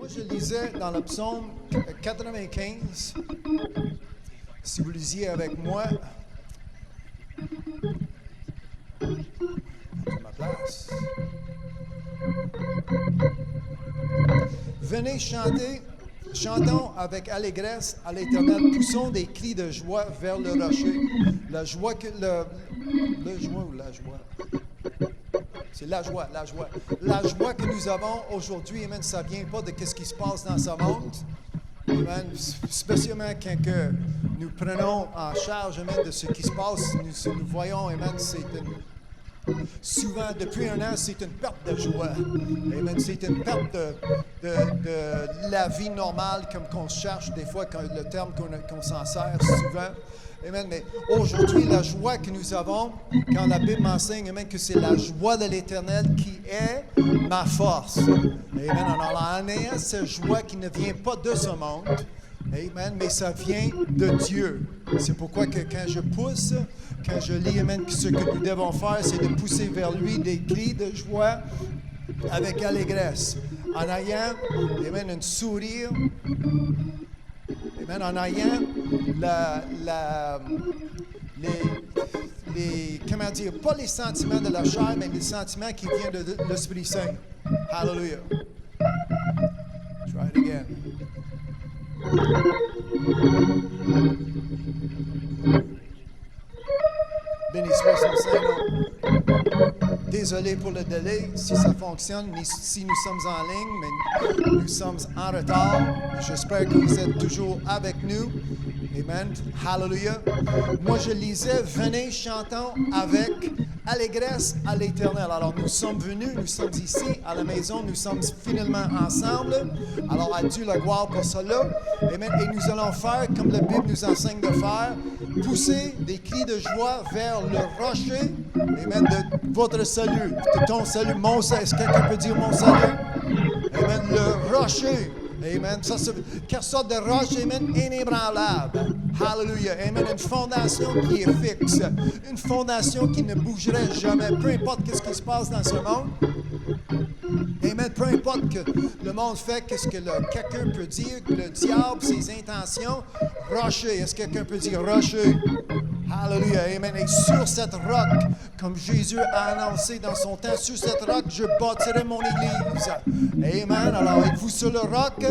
Moi, je lisais dans le psaume 95. Si vous lisiez avec moi, ma place. Venez chanter, chantons avec allégresse à l'Éternel, poussons des cris de joie vers le rocher. La joie que le joie ou la joie? C'est la joie. La joie que nous avons aujourd'hui, amen, ça ne vient pas de ce qui se passe dans ce monde. Amen. Spécialement quand nous prenons en charge, amen, de ce qui se passe, nous voyons, amen, souvent, depuis un an, c'est une perte de joie. Amen. C'est une perte de la vie normale, comme qu'on cherche des fois, le terme qu'on s'en sert souvent. Amen. Mais aujourd'hui, la joie que nous avons, quand la Bible m'enseigne, amen, que c'est la joie de l'Éternel qui est ma force. Amen. Alors, en ayant cette joie qui ne vient pas de ce monde, amen, mais ça vient de Dieu. C'est pourquoi que quand je pousse, quand je lis, amen, que ce que nous devons faire, c'est de pousser vers lui des cris de joie avec allégresse. En ayant, amen, un sourire. Amen. En ayant comment dire, pas les sentiments de la chair, mais les sentiments qui viennent de l'Esprit Saint. Hallelujah. Try it again. Béni soit son Saint-Nom. Désolé pour le délai, si ça fonctionne, si nous sommes en ligne, mais nous sommes en retard. J'espère que vous êtes toujours avec nous. Amen. Hallelujah. Moi, je lisais, venez, chantons avec allégresse à l'Éternel. Alors, nous sommes venus, nous sommes ici à la maison, nous sommes finalement ensemble. Alors, à Dieu la gloire pour cela. Amen. Et nous allons faire, comme la Bible nous enseigne de faire, pousser des cris de joie vers le rocher, amen, de votre salut, de ton salut, mon salut. Est-ce que quelqu'un peut dire mon salut? Amen. Le rocher. Amen. Ça, c'est quelle sorte de roche, amen, inébranlable. Hallelujah. Amen. Une fondation qui est fixe. Une fondation qui ne bougerait jamais. Peu importe ce qui se passe dans ce monde. Amen. Peu importe que le monde fait, qu'est-ce que quelqu'un peut dire, le diable, ses intentions, rocher. Est-ce que quelqu'un peut dire rocher? Hallelujah. Amen. Et sur cette roc, comme Jésus a annoncé dans son temps, sur cette roc, je bâtirai mon église. Amen. Alors, êtes-vous sur le roc,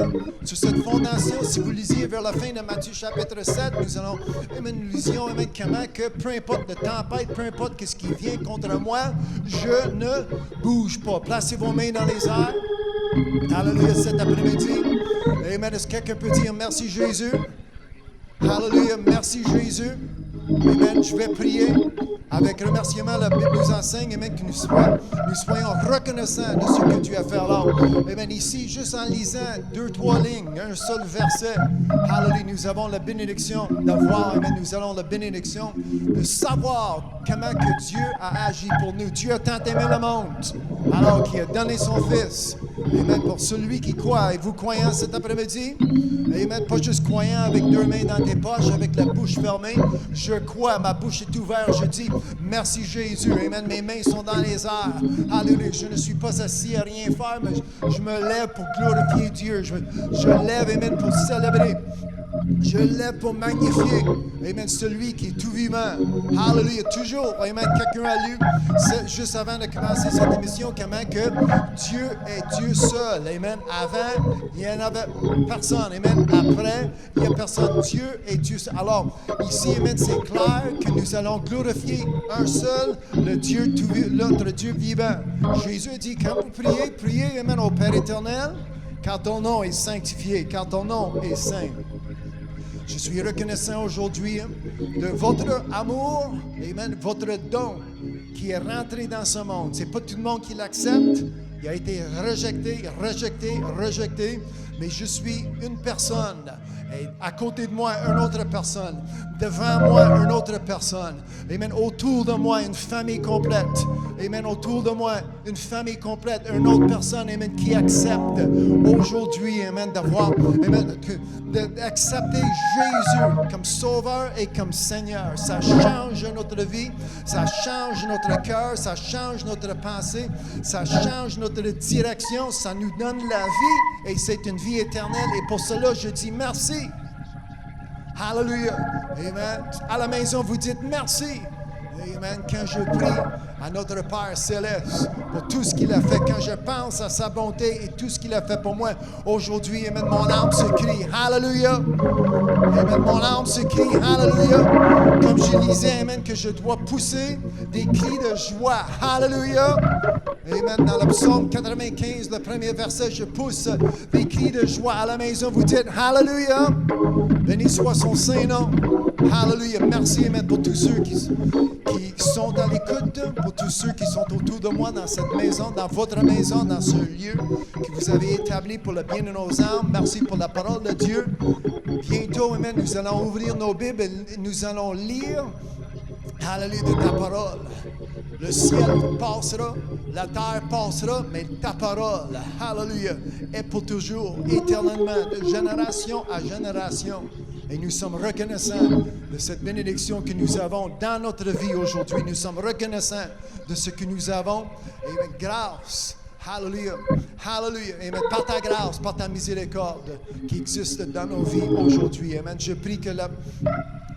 sur cette fondation? Si vous lisiez vers la fin de Matthieu chapitre 7, nous lisions, amen, comment que peu importe la tempête, peu importe ce qui vient contre moi, je ne bouge pas. Placez vos mains dans les airs. Hallelujah, cet après-midi. Amen. Est-ce que quelqu'un peut dire merci Jésus? Hallelujah, merci Jésus. Amen. Je vais prier avec remerciement. La Bible nous enseigne, amen, que nous soyons reconnaissants de ce que Dieu a fait. Alors, amen, ici, juste en lisant 2-3 lignes, un seul verset, hallelujah, nous avons la bénédiction d'avoir, amen, nous avons la bénédiction de savoir comment que Dieu a agi pour nous. Dieu a tant aimé le monde, alors qu'il a donné son Fils. Amen. Pour celui qui croit, et vous croyant cet après-midi, amen, pas juste croyant avec 2 mains dans tes poches, avec la bouche fermée, je crois, ma bouche est ouverte, je dis merci Jésus, amen, mes mains sont dans les airs, alléluia, je ne suis pas assis à rien faire, mais je me lève pour glorifier Dieu, je lève, amen, pour célébrer. Je lève pour magnifier, amen, celui qui est tout vivant. Hallelujah. Toujours, amen, quelqu'un a lu, juste avant de commencer cette émission, comment que Dieu est Dieu seul. Amen. Avant, il n'y en avait personne. Amen. Après, il n'y a personne. Dieu est Dieu seul. Alors, ici, amen, c'est clair que nous allons glorifier un seul, le Dieu, l'autre Dieu vivant. Jésus dit, quand vous priez, priez, amen, au Père éternel, car ton nom est sanctifié, car ton nom est saint. Je suis reconnaissant aujourd'hui de votre amour, amen, votre don qui est rentré dans ce monde. Ce n'est pas tout le monde qui l'accepte. Il a été rejeté. mais je suis une personne. Et à côté de moi, une autre personne. Devant moi, une autre personne. Amen. Autour de moi, une famille complète. Amen. Autour de moi, une famille complète. Une autre personne, amen, qui accepte aujourd'hui, amen, d'avoir, amen, d'accepter Jésus comme Sauveur et comme Seigneur. Ça change notre vie. Ça change notre cœur. Ça change notre pensée. Ça change notre direction. Ça nous donne la vie. Et c'est une vie éternelle. Et pour cela, je dis merci. Hallelujah. Amen. À la maison, vous dites merci. Amen. Quand je prie à notre Père Céleste pour tout ce qu'il a fait, quand je pense à sa bonté et tout ce qu'il a fait pour moi aujourd'hui, amen, mon âme se crie Hallelujah. Amen. Mon âme se crie Hallelujah. Comme je lisais, amen, que je dois pousser des cris de joie. Hallelujah. Amen. Dans le psaume 95, le premier verset, je pousse des cris de joie. À la maison, vous dites Hallelujah. Béni soit son Saint-Nom. Hallelujah. Merci, amen, pour tous ceux qui sont à l'écoute, pour tous ceux qui sont autour de moi dans cette maison, dans votre maison, dans ce lieu que vous avez établi pour le bien de nos âmes. Merci pour la parole de Dieu. Bientôt, amen, nous allons ouvrir nos Bibles et nous allons lire, hallelujah, de ta parole. Le ciel passera, la terre passera, mais ta parole, hallelujah, est pour toujours, éternellement, de génération à génération. Et nous sommes reconnaissants de cette bénédiction que nous avons dans notre vie aujourd'hui. Nous sommes reconnaissants de ce que nous avons. Et grâce, hallelujah, hallelujah, amen, par ta grâce, par ta miséricorde qui existe dans nos vies aujourd'hui. Amen. Je prie que la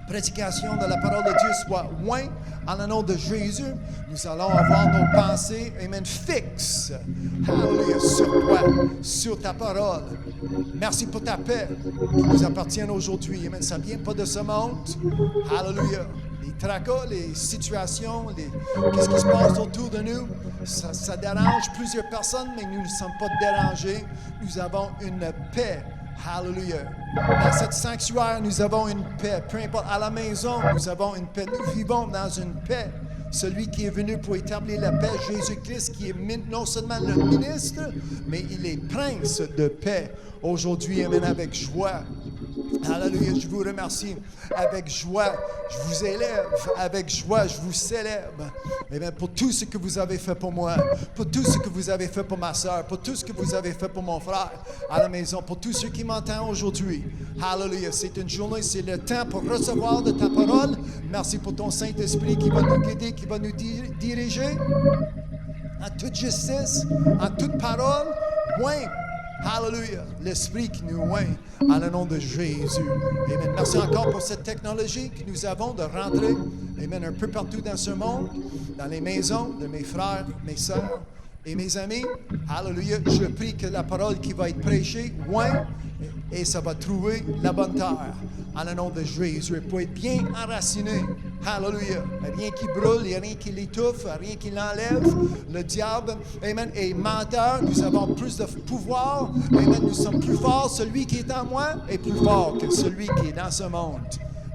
prédication de la parole de Dieu soit loin en le nom de Jésus. Nous allons avoir nos pensées, amen, fixes, hallelujah, sur toi, sur ta parole. Merci pour ta paix qui nous appartient aujourd'hui. Amen. Ça ne vient pas de ce monde. Hallelujah. Les tracas, les situations, qu'est-ce qui se passe autour de nous, ça dérange plusieurs personnes, mais nous ne sommes pas dérangés. Nous avons une paix. Hallelujah. Dans cet sanctuaire, nous avons une paix. Peu importe, à la maison, nous avons une paix. Nous vivons dans une paix. Celui qui est venu pour établir la paix, Jésus-Christ, qui est non seulement le ministre, mais il est prince de paix. Aujourd'hui, amen, avec joie. Alléluia, je vous remercie avec joie. Je vous élève avec joie. Je vous célèbre. Amen, pour tout ce que vous avez fait pour moi, pour tout ce que vous avez fait pour ma soeur, pour tout ce que vous avez fait pour mon frère à la maison, pour tous ceux qui m'entendent aujourd'hui. Alléluia, c'est une journée, c'est le temps pour recevoir de ta parole. Merci pour ton Saint-Esprit qui va nous guider, qui va nous diriger en toute justice, en toute parole. Oui. Hallelujah, l'Esprit qui nous oint en le nom de Jésus. Amen. Merci encore pour cette technologie que nous avons de rentrer, amen, un peu partout dans ce monde, dans les maisons de mes frères, mes sœurs et mes amis. Hallelujah, je prie que la parole qui va être prêchée oint et ça va trouver la bonne terre en le nom de Jésus. Pour être bien enraciné. Hallelujah. Rien qui brûle, rien qui l'étouffe, rien qui l'enlève. Le diable, amen, est menteur. Nous avons plus de pouvoir. Amen. Nous sommes plus forts. Celui qui est en moi est plus fort que celui qui est dans ce monde.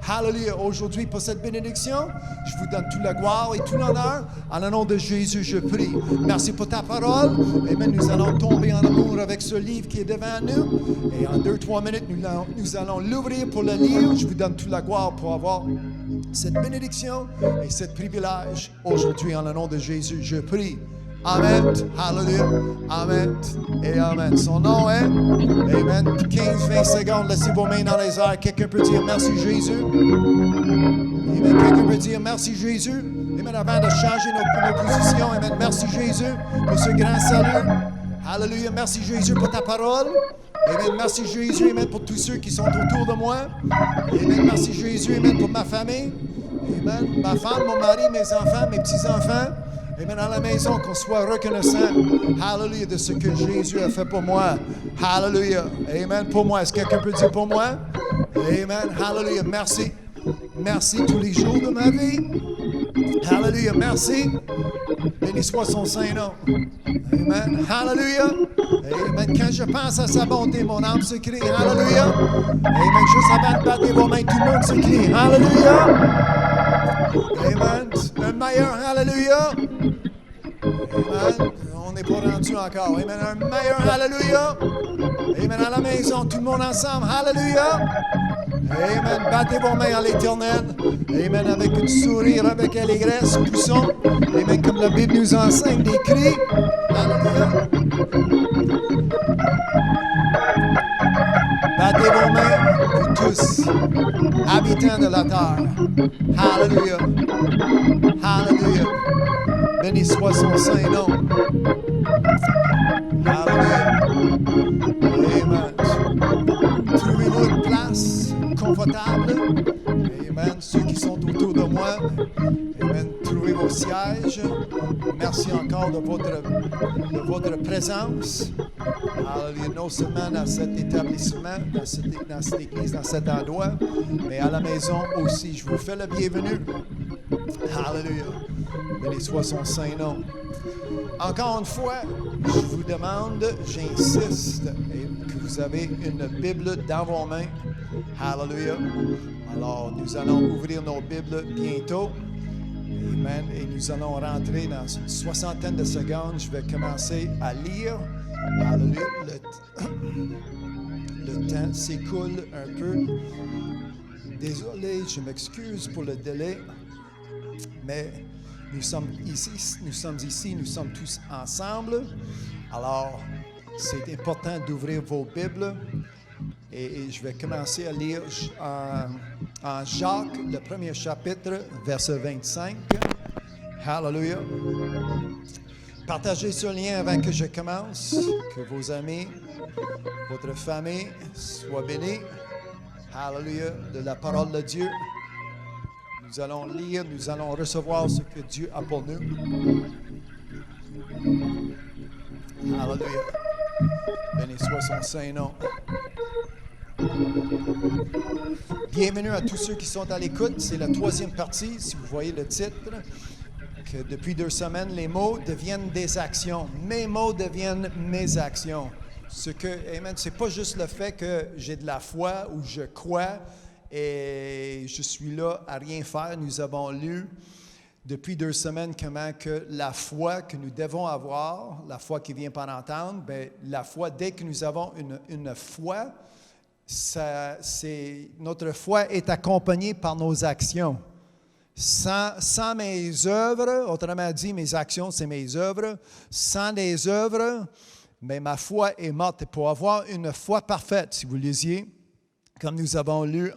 Hallelujah. Aujourd'hui, pour cette bénédiction, je vous donne toute la gloire et tout l'honneur. En le nom de Jésus, je prie. Merci pour ta parole. Amen. Nous allons tomber en amour avec ce livre qui est devant nous. Et en 2-3 minutes, nous allons l'ouvrir pour le lire. Je vous donne toute la gloire pour avoir cette bénédiction et ce privilège aujourd'hui. En le nom de Jésus, je prie. Amen. Hallelujah. Amen. Et Amen. Son nom est Amen. 15-20 secondes. Laissez vos mains dans les airs. Quelqu'un peut dire merci Jésus. Amen. Quelqu'un peut dire merci Jésus. Amen. Avant de changer nos positions. Amen. Merci Jésus pour ce grand salut. Hallelujah. Merci Jésus pour ta parole. Amen. Merci Jésus. Amen. Pour tous ceux qui sont autour de moi. Amen. Merci Jésus. Amen. Pour ma famille. Amen. Ma femme, mon mari, mes enfants, mes petits-enfants. Amen. À la maison, qu'on soit reconnaissant, hallelujah, de ce que Jésus a fait pour moi. Hallelujah. Amen. Pour moi. Est-ce que quelqu'un peut dire pour moi? Amen. Hallelujah. Merci. Merci tous les jours de ma vie. Hallelujah. Merci. Béni soit son Saint-Nom. Amen. Hallelujah. Amen. Quand je pense à sa bonté, mon âme se crie. Hallelujah. Amen. Juste avant de battre vos mains, tout le monde se crie. Hallelujah. Amen. Un meilleur hallelujah. Amen. On n'est pas rendu encore. Amen. Un meilleur Alléluia. Amen. À la maison, tout le monde ensemble. Alléluia. Amen. Battez vos mains à l'Éternel. Amen. Avec une sourire, avec allégresse, poussons. Amen. Comme la Bible nous enseigne, des cris. Alléluia. Battez vos mains, vous tous, habitants de la terre. Alléluia. Alléluia. Béni soit son saint nom. Alléluia. Amen. Trouvez-vous une place confortable. Amen. Ceux qui sont autour de moi. Amen. Trouvez vos sièges. Merci encore de votre présence. Alléluia. Non seulement dans cet établissement, dans cette église, dans cet endroit, mais à la maison aussi. Je vous fais le bienvenu. Alléluia. Béni soit son saint nom. Encore une fois, je vous demande, j'insiste, que vous avez une Bible dans vos mains. Alléluia. Alors, nous allons ouvrir nos Bibles bientôt. Amen. Et nous allons rentrer dans une soixantaine de secondes. Je vais commencer à lire. Alléluia. Le temps s'écoule un peu. Désolé, je m'excuse pour le délai. Mais nous sommes ici, nous sommes tous ensemble. Alors, c'est important d'ouvrir vos Bibles. Et je vais commencer à lire en Jacques, le premier chapitre, verset 25. Hallelujah. Partagez ce lien avant que je commence. Que vos amis, votre famille soient bénis. Hallelujah. De la parole de Dieu. Nous allons lire, nous allons recevoir ce que Dieu a pour nous. Alléluia. Béni soit son saint nom. Bienvenue à tous ceux qui sont à l'écoute. C'est la troisième partie, si vous voyez le titre, que depuis 2 semaines, les mots deviennent des actions. Mes mots deviennent mes actions. Amen, c'est pas juste le fait que j'ai de la foi ou je crois et je suis là à rien faire. Nous avons lu depuis 2 semaines comment que la foi que nous devons avoir, la foi qui vient par entendre, bien, la foi, dès que nous avons une foi, notre foi est accompagnée par nos actions. Sans mes œuvres, autrement dit, mes actions, c'est mes œuvres. Sans les œuvres, mais ma foi est morte. Et pour avoir une foi parfaite, si vous lisiez, comme nous avons lu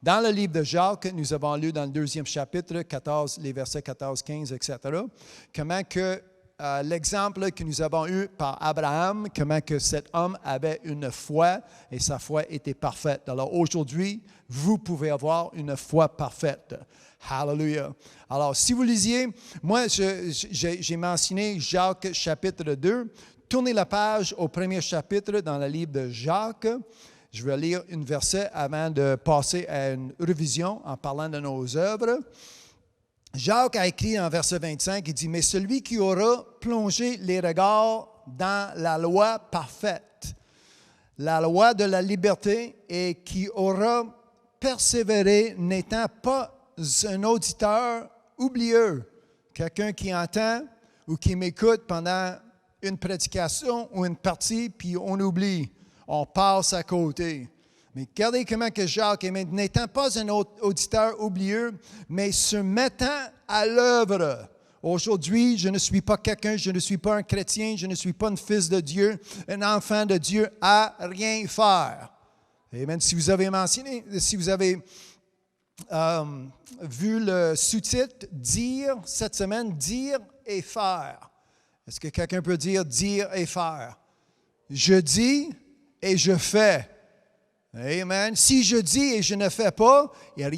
dans le livre de Jacques, nous avons lu dans le 2e chapitre, 14, les versets 14, 15, etc., comment que l'exemple que nous avons eu par Abraham, comment que cet homme avait une foi et sa foi était parfaite. Alors aujourd'hui, vous pouvez avoir une foi parfaite. Hallelujah. Alors, si vous lisiez, moi, j'ai mentionné Jacques chapitre 2. Tournez la page au premier chapitre dans le livre de Jacques. Je vais lire un verset avant de passer à une révision en parlant de nos œuvres. Jacques a écrit en verset 25, il dit « Mais celui qui aura plongé les regards dans la loi parfaite, la loi de la liberté, et qui aura persévéré n'étant pas un auditeur oublieux, quelqu'un qui entend ou qui m'écoute pendant une prédication ou une partie, puis on oublie, on passe à côté. » Mais regardez comment que Jacques, n'étant pas un auditeur oublieux, mais se mettant à l'œuvre. Aujourd'hui, je ne suis pas quelqu'un, je ne suis pas un chrétien, je ne suis pas un fils de Dieu, un enfant de Dieu à rien faire. Amen. Si vous avez mentionné, si vous avez vu le sous-titre « Dire » cette semaine, « Dire et faire ». Est-ce que quelqu'un peut dire « dire et faire » ? Je dis et je fais. Amen. Si je dis et je ne fais pas, il n'y a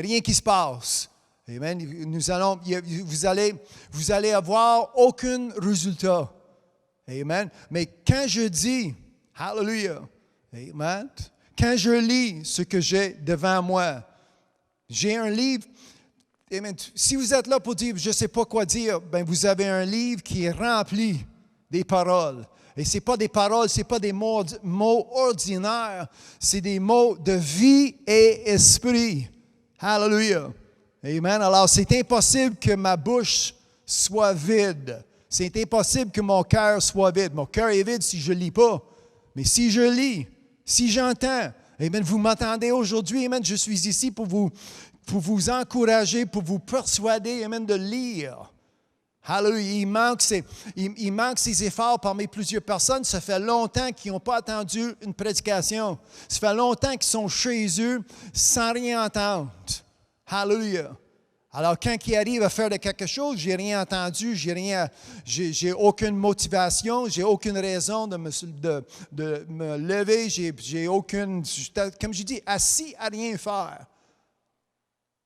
rien qui se passe. Amen. Vous allez avoir aucun résultat. Amen. Mais quand je dis, hallelujah, amen, quand je lis ce que j'ai devant moi, j'ai un livre. Amen. Si vous êtes là pour dire, je ne sais pas quoi dire, ben vous avez un livre qui est rempli des paroles. Et ce n'est pas des paroles, ce n'est pas des mots ordinaires, c'est des mots de vie et esprit. Hallelujah. Amen. Alors, c'est impossible que ma bouche soit vide. C'est impossible que mon cœur soit vide. Mon cœur est vide si je ne lis pas. Mais si je lis, si j'entends, amen, vous m'entendez aujourd'hui, amen, je suis ici pour vous encourager, pour vous persuader, amen, de lire. Hallelujah. Il manque ces efforts parmi plusieurs personnes. Ça fait longtemps qu'ils n'ont pas attendu une prédication. Ça fait longtemps qu'ils sont chez eux sans rien entendre. Hallelujah. Alors, quand ils arrivent à faire de quelque chose, j'ai rien entendu, j'ai aucune motivation, j'ai aucune raison de me lever, j'ai aucune, comme je dis, assis à rien faire.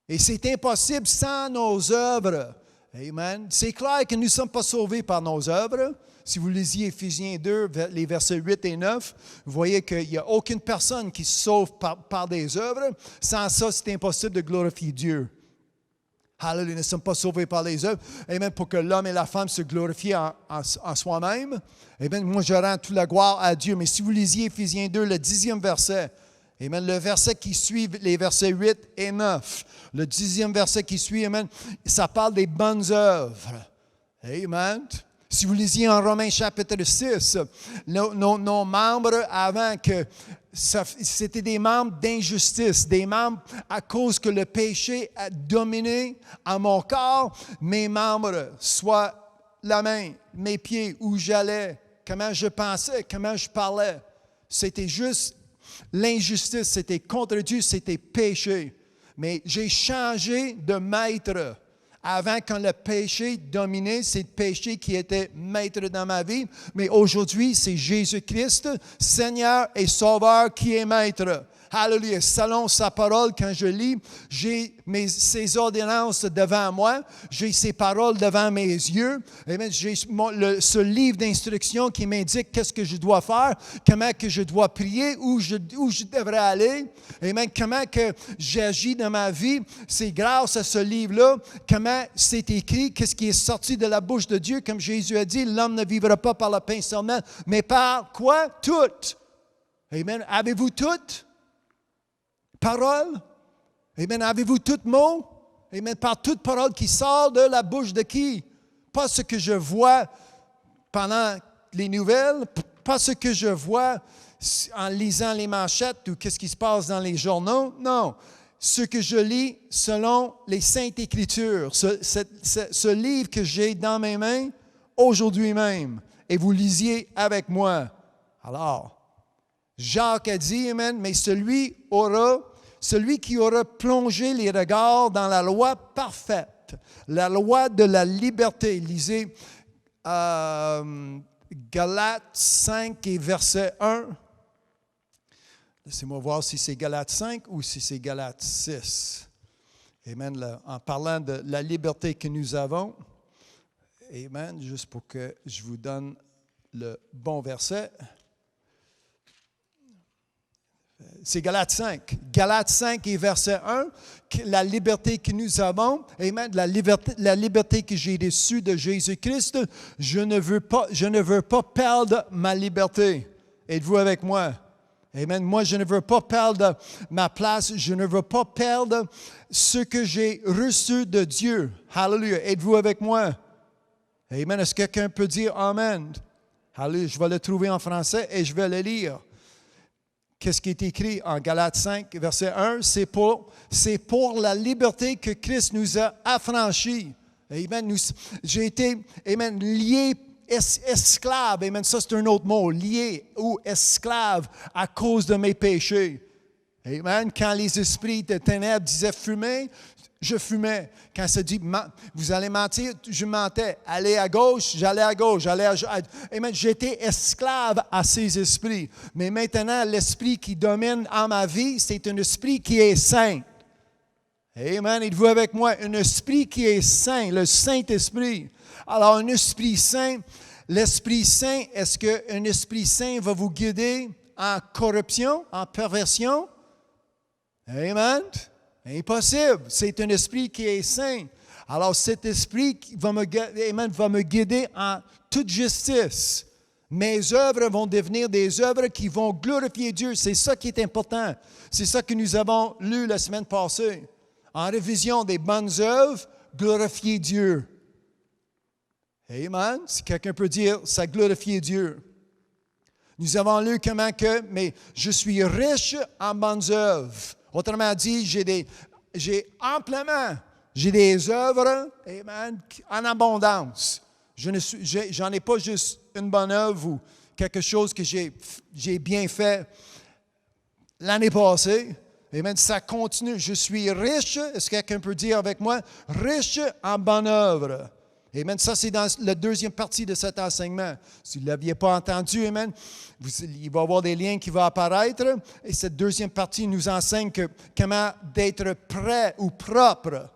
Et c'est impossible sans nos œuvres. Amen. C'est clair que nous ne sommes pas sauvés par nos œuvres. Si vous lisiez Éphésiens 2, les versets 8 et 9, vous voyez qu'il n'y a aucune personne qui se sauve par des œuvres. Sans ça, c'est impossible de glorifier Dieu. Hallelujah, nous ne sommes pas sauvés par les œuvres. Amen, pour que l'homme et la femme se glorifient en soi-même. Amen, moi je rends toute la gloire à Dieu. Mais si vous lisiez Éphésiens 2, le 10e verset, amen, le verset qui suit, les versets 8 et 9, le 10e verset qui suit, amen, ça parle des bonnes œuvres. Amen. Si vous lisiez en Romains chapitre 6, nos membres avant que c'était des membres d'injustice, des membres à cause que le péché a dominé en mon corps, mes membres, soit la main, mes pieds, où j'allais, comment je pensais, comment je parlais. C'était juste l'injustice, c'était contre Dieu, c'était péché. Mais j'ai changé de maître. Avant, quand le péché dominait, c'est le péché qui était maître dans ma vie. Mais aujourd'hui, c'est Jésus-Christ, Seigneur et Sauveur, qui est maître. Alléluia. Selon sa parole, quand je lis, j'ai ses ordonnances devant moi, j'ai ses paroles devant mes yeux. Amen. J'ai ce livre d'instructions qui m'indique qu'est-ce que je dois faire, comment que je dois prier, où je devrais aller. Amen. Comment que j'agis dans ma vie. C'est grâce à ce livre-là, comment c'est écrit, qu'est-ce qui est sorti de la bouche de Dieu, comme Jésus a dit, l'homme ne vivra pas par le pain seulement, mais par quoi? Tout. Amen. Avez-vous tout? Parole. Amen. Avez-vous tout mot? Amen. Par toute parole qui sort de la bouche de qui? Pas ce que je vois pendant les nouvelles, pas ce que je vois en lisant les manchettes ou qu'est-ce qui se passe dans les journaux. Non. Ce que je lis selon les Saintes Écritures, ce livre que j'ai dans mes mains aujourd'hui même, et vous lisiez avec moi. Alors, Jacques a dit, amen, mais celui qui aura plongé les regards dans la loi parfaite, la loi de la liberté. Lisez Galates 5 et verset 1. Laissez-moi voir si c'est Galates 5 ou si c'est Galates 6. Amen. En parlant de la liberté que nous avons. Amen. Juste pour que je vous donne le bon verset. C'est Galates 5. Galates 5 et verset 1, la liberté que nous avons, amen, la liberté que j'ai reçue de Jésus-Christ, je ne veux pas perdre ma liberté. Êtes-vous avec moi? Amen. Moi, je ne veux pas perdre ma place, je ne veux pas perdre ce que j'ai reçu de Dieu. Hallelujah. Êtes-vous avec moi? Amen. Est-ce que quelqu'un peut dire Amen? Hallelujah. Je vais le trouver en français et je vais le lire. Qu'est-ce qui est écrit en Galates 5, verset 1? C'est pour la liberté que Christ nous a affranchis. Amen. J'ai été, amen, lié, esclave. Amen. Ça, c'est un autre mot. Lié ou esclave à cause de mes péchés. Amen. Quand les esprits de ténèbres disaient fumer, je fumais. Quand ça dit, vous allez mentir, je mentais. Aller à gauche, j'allais à gauche. Amen. J'étais esclave à ces esprits. Mais maintenant, l'esprit qui domine en ma vie, c'est un esprit qui est saint. Amen. Êtes-vous avec moi? Un esprit qui est saint, le Saint-Esprit. Alors, un esprit saint, l'Esprit Saint, est-ce qu'un esprit saint va vous guider en corruption, en perversion? Amen. Impossible. C'est un esprit qui est saint. Alors, cet esprit va me guider en toute justice. Mes œuvres vont devenir des œuvres qui vont glorifier Dieu. C'est ça qui est important. C'est ça que nous avons lu la semaine passée. En révision des bonnes œuvres, glorifier Dieu. Amen. Si quelqu'un peut dire, ça glorifie Dieu. Nous avons lu comment que, mais je suis riche en bonnes œuvres. Autrement dit, j'ai amplement, j'ai des œuvres, amen, en abondance. J'en ai pas juste une bonne œuvre ou quelque chose que j'ai bien fait l'année passée. Amen. Ça continue. Je suis riche, est-ce que quelqu'un peut dire avec moi, riche en bonnes œuvres. Amen. Ça, c'est dans la deuxième partie de cet enseignement. Si vous ne l'aviez pas entendu, amen, il va y avoir des liens qui vont apparaître. Et cette deuxième partie nous enseigne comment d'être prêt ou propre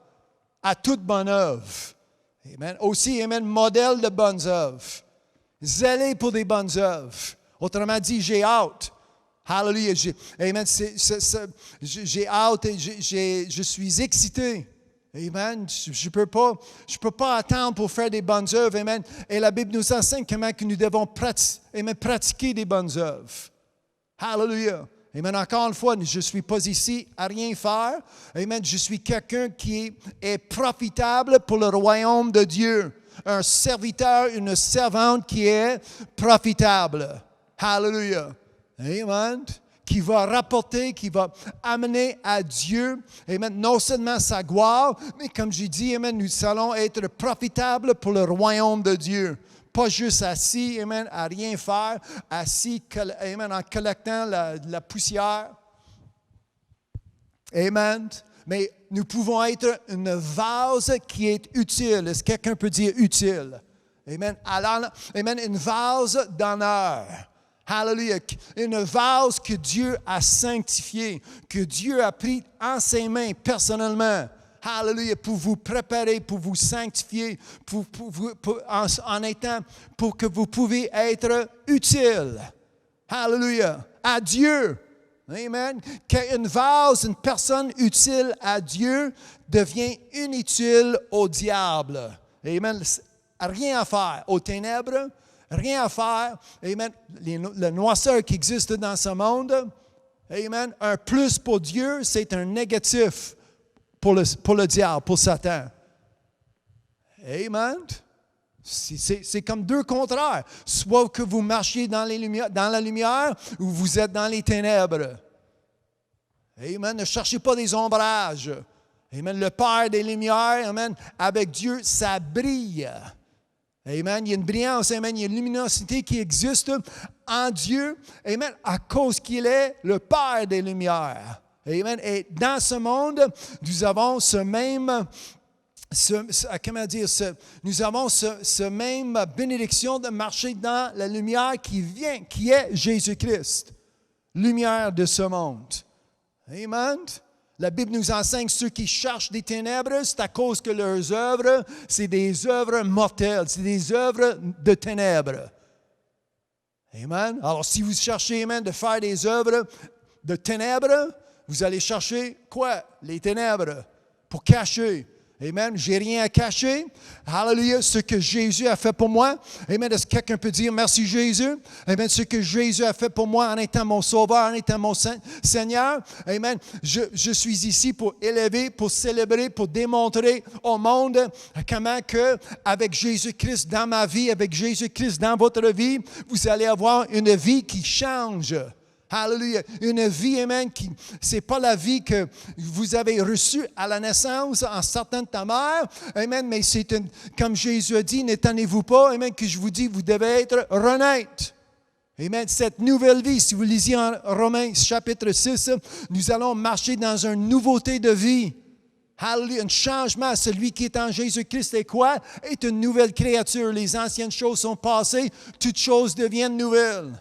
à toute bonne œuvre. Amen. Aussi, amen, modèle de bonnes œuvres. Zélé pour des bonnes œuvres. Autrement dit, j'ai hâte. Hallelujah. Amen. J'ai hâte et je suis excité. Amen. Je peux pas attendre pour faire des bonnes œuvres. Amen. Et la Bible nous enseigne comment que nous devons pratiquer des bonnes œuvres. Hallelujah. Amen. Encore une fois, je ne suis pas ici à rien faire. Amen. Je suis quelqu'un qui est profitable pour le royaume de Dieu. Un serviteur, une servante qui est profitable. Hallelujah. Amen. Qui va rapporter, qui va amener à Dieu, amen, non seulement sa gloire, mais comme j'ai dit, amen, nous allons être profitables pour le royaume de Dieu. Pas juste assis, amen, à rien faire, assis, amen, en collectant la poussière. Amen. Mais nous pouvons être une vase qui est utile. Est-ce que quelqu'un peut dire utile? Amen. Alors, amen, une vase d'honneur. Hallelujah. Une vase que Dieu a sanctifiée, que Dieu a pris en ses mains personnellement. Hallelujah. Pour vous préparer, pour vous sanctifier, pour que vous pouvez être utile. Hallelujah. À Dieu. Amen. Qu'une vase, une personne utile à Dieu devient inutile au diable. Amen. Rien à faire aux ténèbres. Rien à faire. Amen. Le noirceur qui existe dans ce monde, amen. Un plus pour Dieu, c'est un négatif pour le diable, pour Satan. Amen. C'est comme deux contraires. Soit que vous marchiez dans la lumière ou vous êtes dans les ténèbres. Amen. Ne cherchez pas des ombrages. Amen. Le Père des Lumières, amen, avec Dieu, ça brille. Amen. Il y a une brillance, amen. Il y a une luminosité qui existe en Dieu, amen, à cause qu'il est le Père des Lumières. Amen. Et dans ce monde, nous avons nous avons ce même bénédiction de marcher dans la lumière qui est Jésus-Christ, lumière de ce monde. Amen. La Bible nous enseigne ceux qui cherchent des ténèbres, c'est à cause que leurs œuvres, c'est des œuvres mortelles, c'est des œuvres de ténèbres. Amen. Alors, si vous cherchez, amen, de faire des œuvres de ténèbres, vous allez chercher quoi? Les ténèbres, pour cacher. Amen. J'ai rien à cacher. Hallelujah. Ce que Jésus a fait pour moi. Amen. Est-ce que quelqu'un peut dire merci Jésus? Amen. Ce que Jésus a fait pour moi en étant mon sauveur, en étant mon Seigneur. Amen. Je suis ici pour élever, pour célébrer, pour démontrer au monde comment que avec Jésus-Christ dans ma vie, avec Jésus-Christ dans votre vie, vous allez avoir une vie qui change. Hallelujah. Une vie, amen, ce n'est pas la vie que vous avez reçue à la naissance en sortant de ta mère. Amen, mais comme Jésus a dit, n'étonnez-vous pas, amen, que je vous dis, vous devez être renaître. Amen. Cette nouvelle vie, si vous lisez en Romains chapitre 6, nous allons marcher dans une nouveauté de vie. Hallelujah. Un changement. Celui qui est en Jésus-Christ est quoi? Est une nouvelle créature. Les anciennes choses sont passées, toutes choses deviennent nouvelles.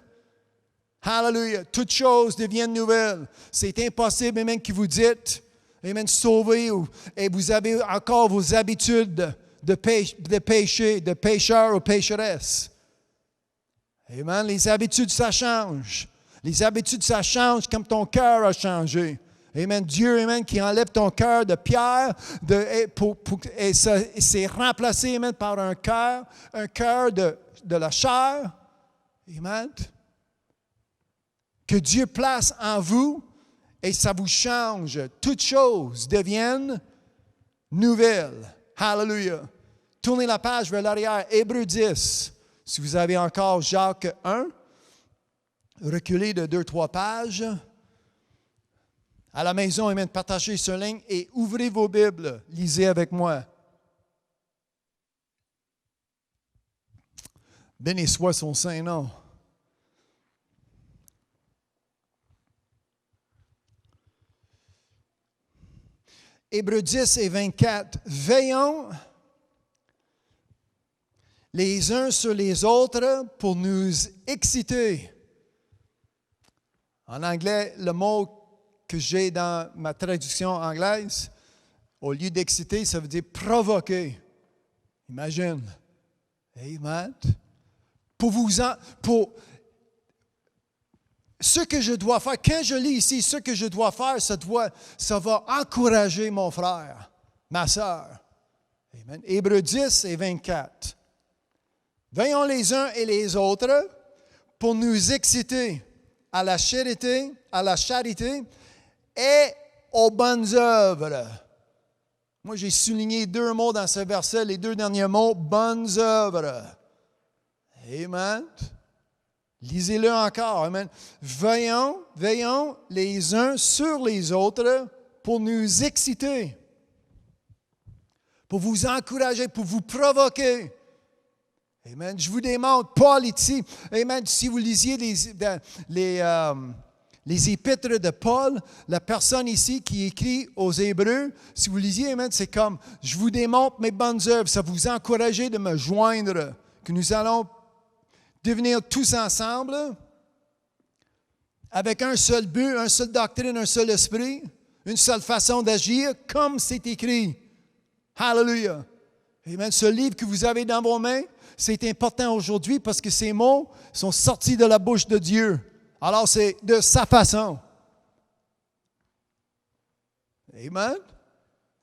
Hallelujah. Toutes choses deviennent nouvelles. C'est impossible, amen, que vous dites, amen, sauvé, et vous avez encore vos habitudes de péché, de pécheur ou pécheresse. Amen. Les habitudes, ça change. Les habitudes, ça change comme ton cœur a changé. Amen. Dieu, amen, qui enlève ton cœur de pierre, et c'est remplacé, amen, par un cœur de la chair. Amen. Que Dieu place en vous et ça vous change. Toutes choses deviennent nouvelles. Hallelujah. Tournez la page vers l'arrière. Hébreux 10. Si vous avez encore Jacques 1, reculez de 2-3 pages. À la maison, amen, partagez ce ligne et ouvrez vos Bibles. Lisez avec moi. Béni soit son saint nom. Hébreux 10 et 24. Veillons les uns sur les autres pour nous exciter. En anglais, le mot que j'ai dans ma traduction anglaise, au lieu d'exciter, ça veut dire provoquer. Imagine. Amen. Pour ce que je dois faire, quand je lis ici, ce que je dois faire, ça va encourager mon frère, ma soeur. Amen. Hébreux 10 et 24. Veillons les uns et les autres pour nous exciter à la charité et aux bonnes œuvres. Moi, j'ai souligné 2 mots dans ce verset, les 2 derniers mots, bonnes œuvres. Amen. Lisez-le encore. Amen. Veillons les uns sur les autres pour nous exciter, pour vous encourager, pour vous provoquer. Amen. Je vous démontre, Paul ici, amen, si vous lisiez les épîtres de Paul, la personne ici qui écrit aux Hébreux, si vous lisiez, amen, c'est comme, je vous démontre mes bonnes œuvres, ça vous encourage de me joindre, que nous allons devenir tous ensemble, avec un seul but, une seule doctrine, un seul esprit, une seule façon d'agir, comme c'est écrit. Hallelujah. Amen. Ce livre que vous avez dans vos mains, c'est important aujourd'hui parce que ces mots sont sortis de la bouche de Dieu. Alors, c'est de sa façon. Amen.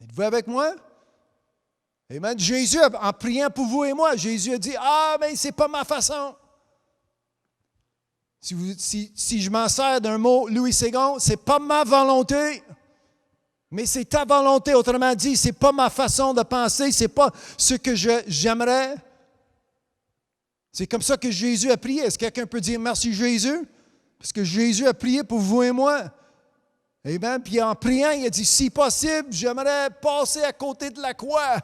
Êtes-vous avec moi? Amen. Jésus, en priant pour vous et moi, Jésus a dit, mais c'est pas ma façon. Si je m'en sers d'un mot Louis II, c'est pas ma volonté, mais c'est ta volonté. Autrement dit, c'est pas ma façon de penser, c'est pas ce que j'aimerais. C'est comme ça que Jésus a prié. Est-ce que quelqu'un peut dire merci Jésus? Parce que Jésus a prié pour vous et moi. Amen. Puis en priant, il a dit, si possible, j'aimerais passer à côté de la croix.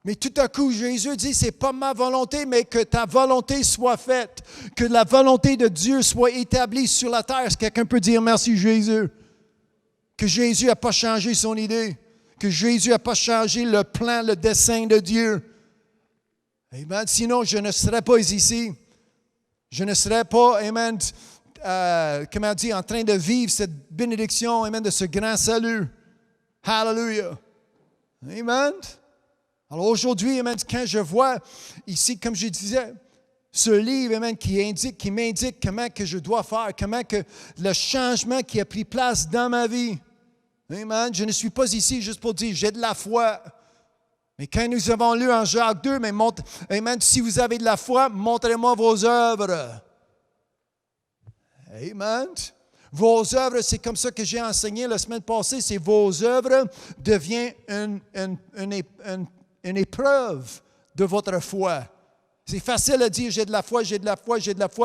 Mais tout à coup, Jésus dit, c'est pas ma volonté, mais que ta volonté soit faite. Que la volonté de Dieu soit établie sur la terre. Est-ce que quelqu'un peut dire merci Jésus? Que Jésus n'a pas changé son idée. Que Jésus n'a pas changé le plan, le dessein de Dieu. Amen. Sinon, je ne serais pas ici. Je ne serais pas, amen, en train de vivre cette bénédiction, amen, de ce grand salut. Hallelujah. Amen. Alors aujourd'hui, amen, quand je vois ici, comme je disais, ce livre, amen, qui m'indique comment que je dois faire, comment que le changement qui a pris place dans ma vie. Amen. Je ne suis pas ici juste pour dire j'ai de la foi. Mais quand nous avons lu en Jacques 2, amen, si vous avez de la foi, montrez-moi vos œuvres. Amen. Vos œuvres, c'est comme ça que j'ai enseigné la semaine passée, c'est vos œuvres deviennent une épreuve de votre foi. C'est facile à dire j'ai de la foi,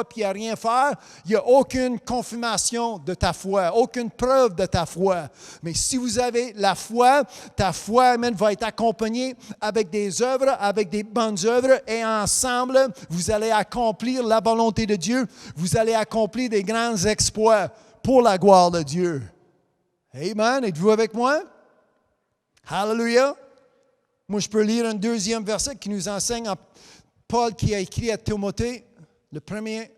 puis à rien faire. Il n'y a aucune confirmation de ta foi, aucune preuve de ta foi. Mais si vous avez la foi, ta foi, amen, va être accompagnée avec des œuvres, avec des bonnes œuvres, et ensemble, vous allez accomplir la volonté de Dieu. Vous allez accomplir des grands exploits pour la gloire de Dieu. Amen. Êtes-vous avec moi? Hallelujah. Moi, je peux lire un deuxième verset qui nous enseigne Paul qui a écrit à Timothée, le premier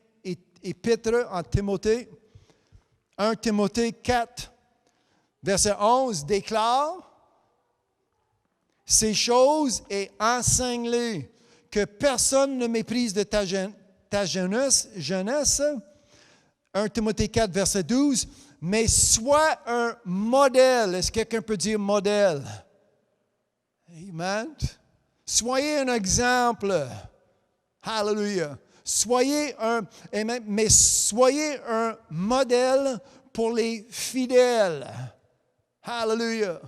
épître en Timothée, 1 Timothée 4, verset 11, déclare ces choses et enseigne-les, que personne ne méprise de ta jeunesse. 1 Timothée 4, verset 12, mais sois un modèle. Est-ce que quelqu'un peut dire modèle? Amen. Soyez un exemple. Hallelujah. Soyez un modèle pour les fidèles. Hallelujah.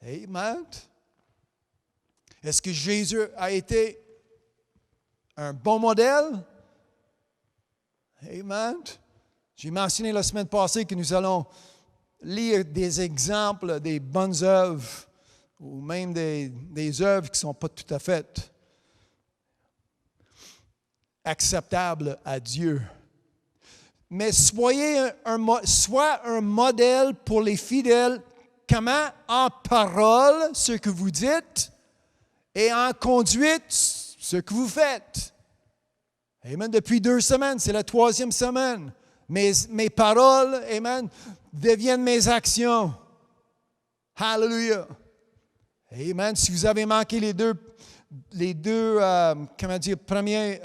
Amen. Est-ce que Jésus a été un bon modèle? Amen. J'ai mentionné la semaine passée que nous allons lire des exemples des bonnes œuvres ou même des œuvres qui ne sont pas tout à fait acceptables à Dieu. Mais soyez soit un modèle pour les fidèles, comment en parole ce que vous dites et en conduite ce que vous faites. Amen. Depuis 2 semaines, c'est la 3e semaine. Mes paroles, amen, deviennent mes actions. Hallelujah. Amen. Si vous avez manqué les deux premiers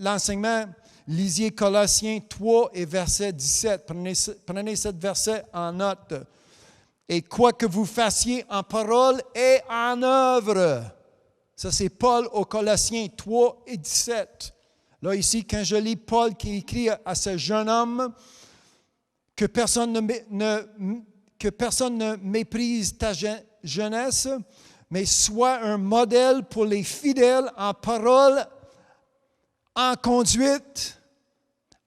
l'enseignement, lisez Colossiens 3 et verset 17. Prenez ce verset en note. Et quoi que vous fassiez en parole et en œuvre. Ça, c'est Paul aux Colossiens 3 et 17. Là, ici, quand je lis Paul qui écrit à ce jeune homme, que personne ne méprise ta jeunesse, mais sois un modèle pour les fidèles en parole, en conduite,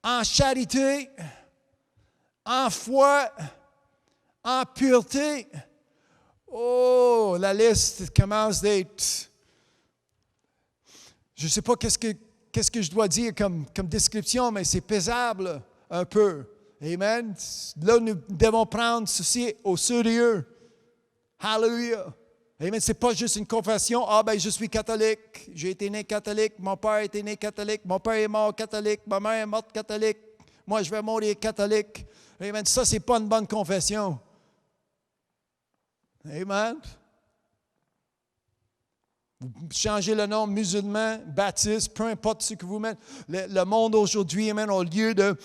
en charité, en foi, en pureté. Oh, la liste commence d'être... Je ne sais pas qu'est-ce que je dois dire comme description, mais c'est pesable un peu. Amen. Là, nous devons prendre ceci au sérieux. Hallelujah. Amen. Ce n'est pas juste une confession. Ah, ben, je suis catholique. J'ai été né catholique. Mon père a été né catholique. Mon père est mort catholique. Ma mère est morte catholique. Moi, je vais mourir catholique. Amen. Ça, ce n'est pas une bonne confession. Amen. Vous changez le nom musulman, baptiste, peu importe ce que vous mettez. Le monde aujourd'hui, amen, au lieu de...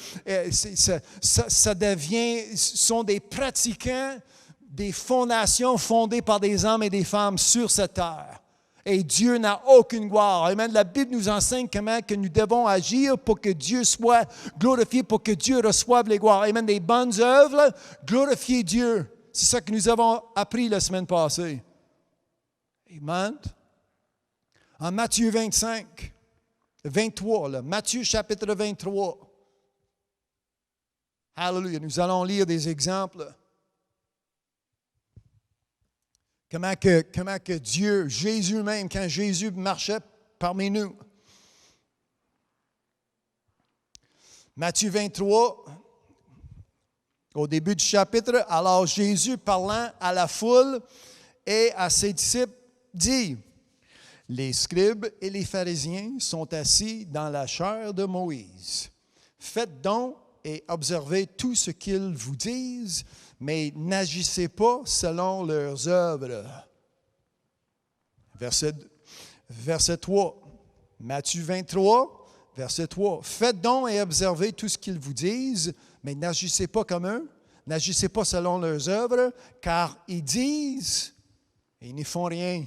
ça devient... sont des pratiquants, des fondations fondées par des hommes et des femmes sur cette terre. Et Dieu n'a aucune gloire. Amen. La Bible nous enseigne comment que nous devons agir pour que Dieu soit glorifié, pour que Dieu reçoive les gloires. Amen. Des bonnes œuvres, glorifier Dieu. C'est ça que nous avons appris la semaine passée. Amen. En Matthieu 23, là, Matthieu chapitre 23. Alléluia. Nous allons lire des exemples. Comment que Dieu, Jésus même, quand Jésus marchait parmi nous. Matthieu 23, au début du chapitre, alors Jésus parlant à la foule et à ses disciples dit: les scribes et les pharisiens sont assis dans la chaire de Moïse. Faites donc et observez tout ce qu'ils vous disent, mais n'agissez pas selon leurs œuvres. Verset 3. Matthieu 23, verset 3. Faites donc et observez tout ce qu'ils vous disent, mais n'agissez pas comme eux. N'agissez pas selon leurs œuvres, car ils disent et ils ne font rien.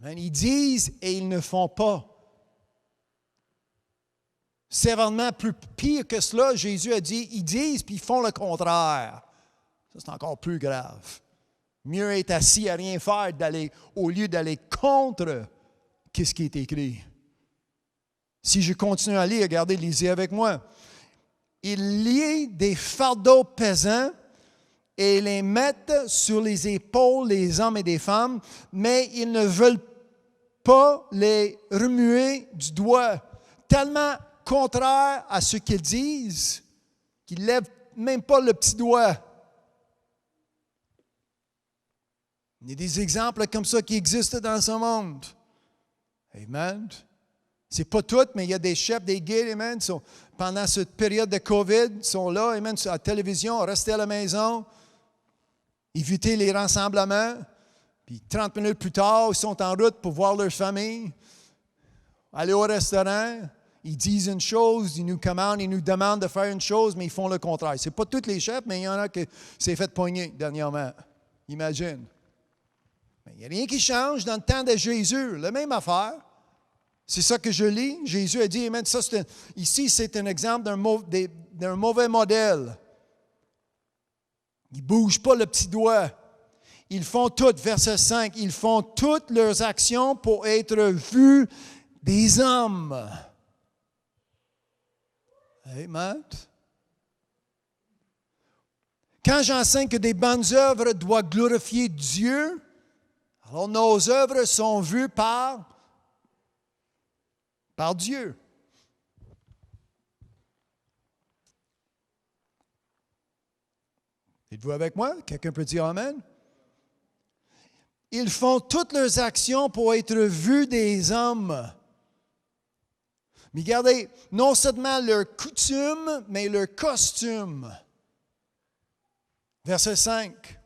Amen. Ils disent et ils ne font pas. Sévèrement plus pire que cela, Jésus a dit, ils disent puis ils font le contraire. Ça, c'est encore plus grave. Mieux être assis à rien faire au lieu d'aller contre ce qui est écrit. Si je continue à lire, regardez, lisez avec moi. Ils lient des fardeaux pesants et les mettent sur les épaules des hommes et des femmes, mais ils ne veulent pas les remuer du doigt. Tellement contraire à ce qu'ils disent qu'ils ne lèvent même pas le petit doigt. Il y a des exemples comme ça qui existent dans ce monde. Amen. C'est pas tout, mais il y a des chefs, des guides, amen, pendant cette période de COVID, ils sont là, amen, à la télévision, rester à la maison, éviter les rassemblements, puis 30 minutes plus tard, ils sont en route pour voir leur famille, aller au restaurant, ils disent une chose, ils nous commandent, ils nous demandent de faire une chose, mais ils font le contraire. Ce n'est pas tous les chefs, mais il y en a qui s'est fait pogner dernièrement. Imagine. Mais il n'y a rien qui change dans le temps de Jésus, la même affaire. C'est ça que je lis. Jésus a dit, amen, ça, ici, c'est un exemple d'un mauvais modèle. Il ne bouge pas le petit doigt. Ils font toutes, verset 5, ils font toutes leurs actions pour être vus des hommes. Amen. Quand j'enseigne que des bonnes œuvres doivent glorifier Dieu, alors nos œuvres sont vues par Dieu. Êtes-vous avec moi? Quelqu'un peut dire Amen? Ils font toutes leurs actions pour être vus des hommes. Mais regardez, non seulement leur coutume, mais leur costume. Verset 5.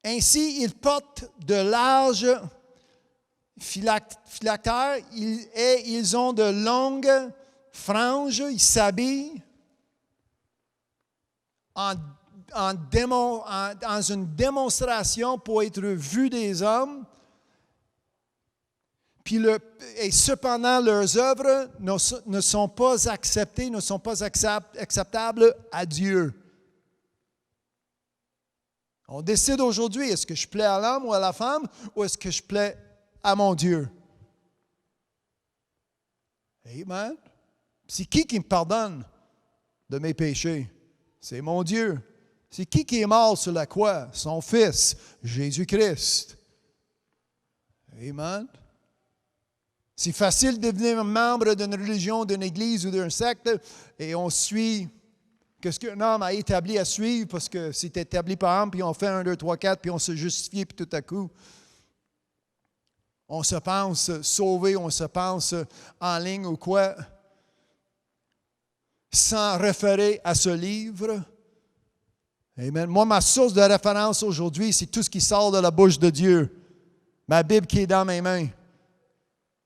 Ainsi, ils portent de larges phylactères et ils ont de longues franges, ils s'habillent dans une démonstration pour être vus des hommes. Et cependant, leurs œuvres ne sont pas acceptées, ne sont pas acceptables à Dieu. On décide aujourd'hui, est-ce que je plais à l'homme ou à la femme, ou est-ce que je plais à mon Dieu? Amen. C'est qui me pardonne de mes péchés? C'est mon Dieu. C'est qui est mort sur la croix? Son Fils, Jésus-Christ. Amen. C'est facile de devenir membre d'une religion, d'une église ou d'un secte et on suit ce qu'un homme a établi à suivre parce que c'est établi par homme, puis on fait 1, 2, 3, 4, puis on se justifie, puis tout à coup, on se pense sauvé, on se pense en ligne ou quoi, sans référer à ce livre. Amen. Moi, ma source de référence aujourd'hui, c'est tout ce qui sort de la bouche de Dieu. Ma Bible qui est dans mes mains.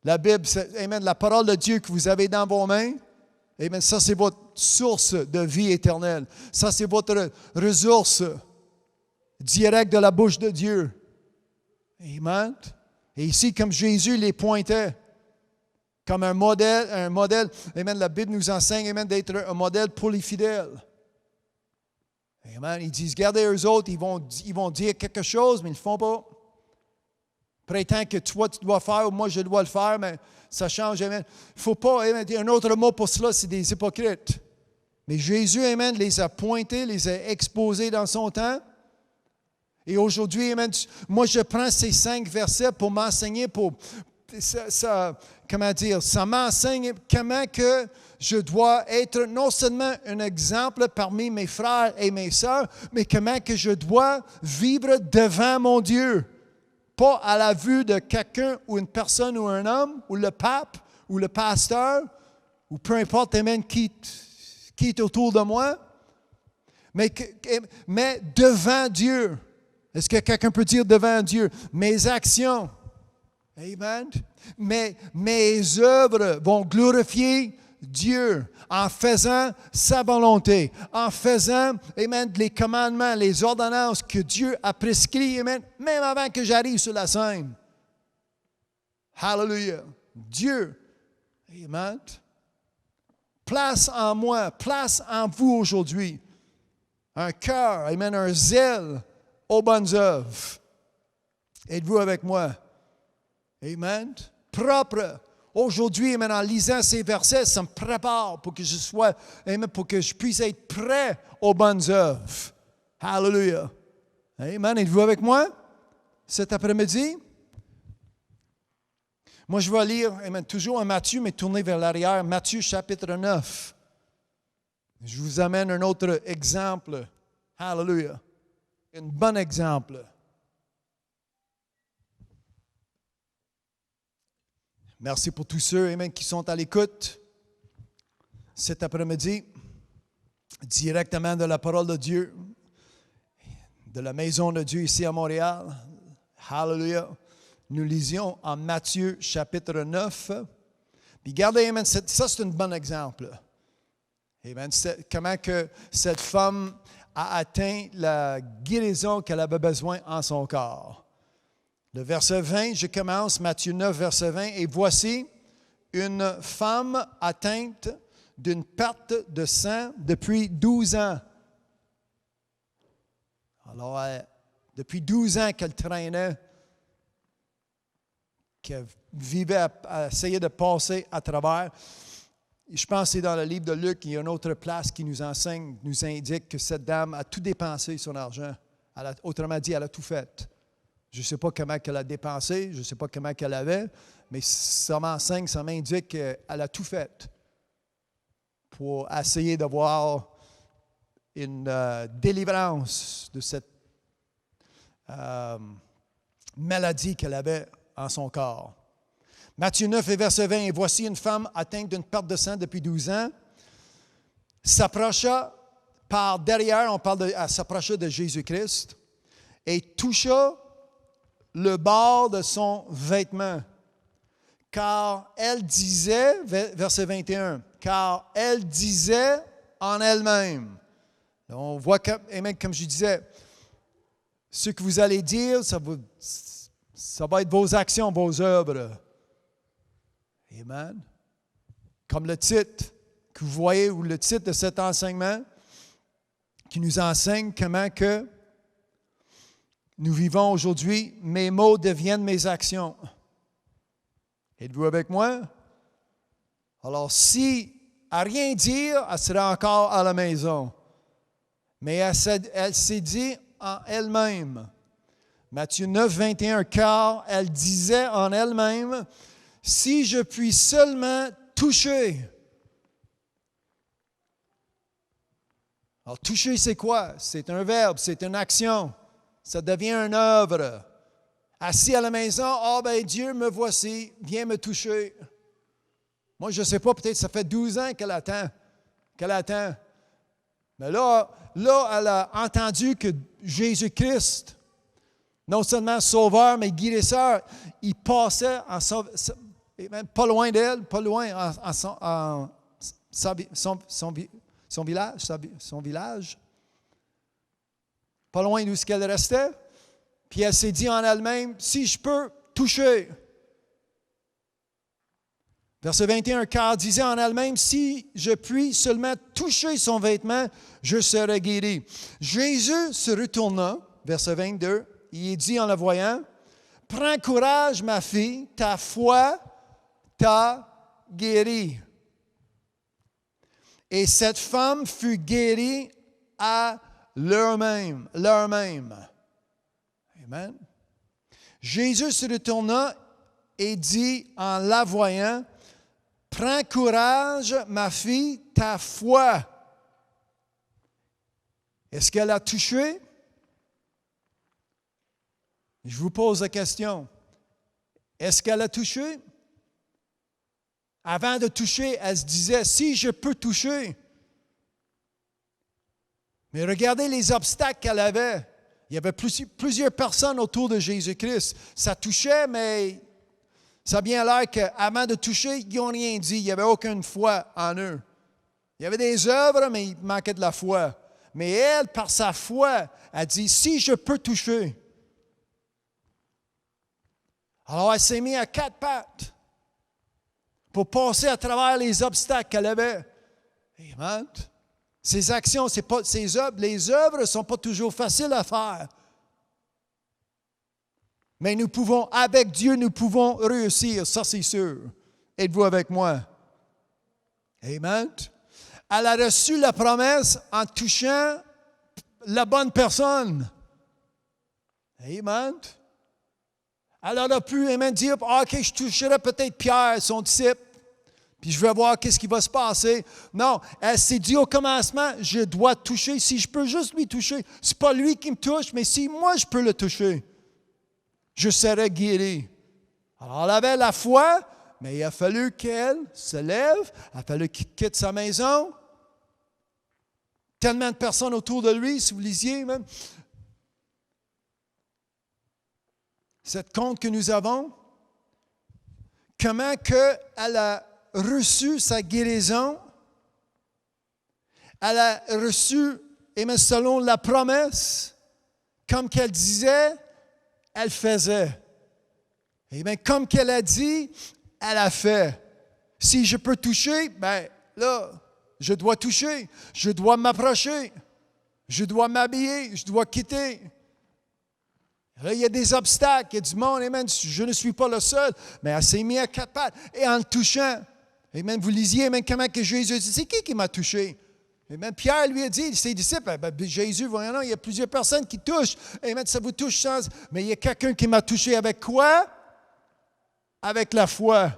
La Bible, amen, la parole de Dieu que vous avez dans vos mains, amen, ça c'est votre source de vie éternelle. Ça c'est votre ressource directe de la bouche de Dieu. Amen. Et ici, comme Jésus les pointait, comme un modèle, amen, la Bible nous enseigne, amen, d'être un modèle pour les fidèles. Amen. Ils disent, regardez eux autres, ils vont dire quelque chose, mais ils ne le font pas. Prétend que toi, tu dois faire, ou moi, je dois le faire, mais ça change, amen. Il ne faut pas, amen, un autre mot pour cela, c'est des hypocrites. Mais Jésus, amen, les a pointés, les a exposés dans son temps. Et aujourd'hui, amen, moi, je prends ces 5 versets pour m'enseigner, ça m'enseigne comment que je dois être non seulement un exemple parmi mes frères et mes sœurs, mais comment que je dois vivre devant mon Dieu. Pas à la vue de quelqu'un ou une personne ou un homme, ou le pape, ou le pasteur, ou peu importe, amen, qui est autour de moi, mais devant Dieu. Est-ce que quelqu'un peut dire devant Dieu? Mes actions, amen, mes œuvres vont glorifier Dieu en faisant sa volonté, en faisant, amen, les commandements, les ordonnances que Dieu a prescrits, amen, même avant que j'arrive sur la scène. Hallelujah. Dieu, amen, place en moi, place en vous aujourd'hui un cœur, amen, un zèle aux bonnes œuvres. Êtes-vous avec moi? Amen. Propre. Aujourd'hui, amen, en lisant ces versets, ça me prépare pour que je sois, amen, pour que je puisse être prêt aux bonnes œuvres. Hallelujah. Amen. Êtes-vous avec moi cet après-midi? Moi, je vais lire, amen, toujours en Matthieu, mais tourner vers l'arrière. Matthieu, chapitre 9. Je vous amène un autre exemple. Hallelujah. Un bon exemple. Merci pour tous ceux, amen, qui sont à l'écoute cet après-midi, directement de la parole de Dieu, de la maison de Dieu ici à Montréal. Hallelujah. Nous lisions en Matthieu chapitre 9. Puis regardez, amen, ça c'est un bon exemple. Amen. Comment que cette femme a atteint la guérison qu'elle avait besoin en son corps. Le verset 20, je commence, Matthieu 9, verset 20. « Et voici une femme atteinte d'une perte de sang depuis 12 ans. » Alors, Depuis 12 ans qu'elle traînait, qu'elle vivait à essayer de passer à travers. Je pense que c'est dans le livre de Luc, il y a une autre place qui nous enseigne, nous indique que cette dame a tout dépensé, son argent. Autrement dit, elle a tout fait. Je ne sais pas comment elle a dépensé, je ne sais pas comment elle avait, mais ça m'enseigne, ça m'indique qu'elle a tout fait pour essayer d'avoir une délivrance de cette maladie qu'elle avait en son corps. Matthieu 9 et verset 20, « Et voici une femme atteinte d'une perte de sang depuis 12 ans, s'approcha par derrière, elle s'approcha de Jésus-Christ, et toucha le bord de son vêtement. Car elle disait, verset 21, car elle disait en elle-même. » On voit, comme je disais, ce que vous allez dire, ça va être vos actions, vos œuvres. Amen. Comme le titre que vous voyez, ou le titre de cet enseignement, qui nous enseigne comment que nous vivons aujourd'hui, mes mots deviennent mes actions. Êtes-vous avec moi? Alors, si à rien dire, elle serait encore à la maison. Mais elle s'est dit en elle-même. Matthieu 9, 21, car elle disait en elle-même, si je puis seulement toucher. Alors, toucher, c'est quoi? C'est un verbe, c'est une action. Ça devient une œuvre. Assis à la maison, Dieu, me voici, viens me toucher. Moi, je ne sais pas, peut-être ça fait 12 ans qu'elle attend. Mais là, elle a entendu que Jésus-Christ, non seulement sauveur, mais guérisseur, il passait pas loin d'elle, pas loin son village, pas loin d'où elle restait. Puis elle s'est dit en elle-même, si je peux toucher. Verset 21, car elle disait en elle-même, si je puis seulement toucher son vêtement, je serai guéri. Jésus se retourna, verset 22, il dit en la voyant, prends courage, ma fille, ta foi t'a guéri. Et cette femme fut guérie à l'heure même. Amen. Jésus se retourna et dit en la voyant, prends courage, ma fille, ta foi. Est-ce qu'elle a touché? Je vous pose la question. Est-ce qu'elle a touché? Avant de toucher, elle se disait, si je peux toucher. Mais regardez les obstacles qu'elle avait. Il y avait plusieurs personnes autour de Jésus-Christ. Ça touchait, mais ça a bien l'air qu'avant de toucher, ils n'ont rien dit. Il n'y avait aucune foi en eux. Il y avait des œuvres, mais il manquait de la foi. Mais elle, par sa foi, a dit, si je peux toucher. Alors, elle s'est mise à 4 pattes pour passer à travers les obstacles qu'elle avait. Amen. Ses actions, c'est pas ses œuvres. Les œuvres ne sont pas toujours faciles à faire. Mais nous pouvons, avec Dieu, nous pouvons réussir, ça c'est sûr. Êtes-vous avec moi? Amen. Elle a reçu la promesse en touchant la bonne personne. Amen. Elle a pu, amen, dire, OK, je toucherai peut-être Pierre, son disciple, puis je vais voir qu'est-ce qui va se passer. Non, elle s'est dit au commencement, je dois toucher, si je peux juste lui toucher. Ce n'est pas lui qui me touche, mais si moi je peux le toucher, je serai guéri. Alors elle avait la foi, mais il a fallu qu'elle se lève, il a fallu qu'elle quitte sa maison. Tellement de personnes autour de lui, si vous lisiez même. Cette compte que nous avons, comment qu'elle a reçu sa guérison, elle a reçu, et même selon la promesse, comme qu'elle disait, elle faisait. Et bien, comme qu'elle a dit, elle a fait. Si je peux toucher, bien là, je dois toucher, je dois m'approcher, je dois m'habiller, je dois quitter. Là, il y a des obstacles, il y a du monde, amen, je ne suis pas le seul, mais elle s'est mise à quatre pattes et en le touchant. Amen, vous lisiez, amen, comment que Jésus dit, c'est qui m'a touché? Amen, Pierre lui a dit, ses disciples, Jésus, voyons là, il y a plusieurs personnes qui touchent. Amen, ça vous touche sans, mais il y a quelqu'un qui m'a touché avec quoi? Avec la foi.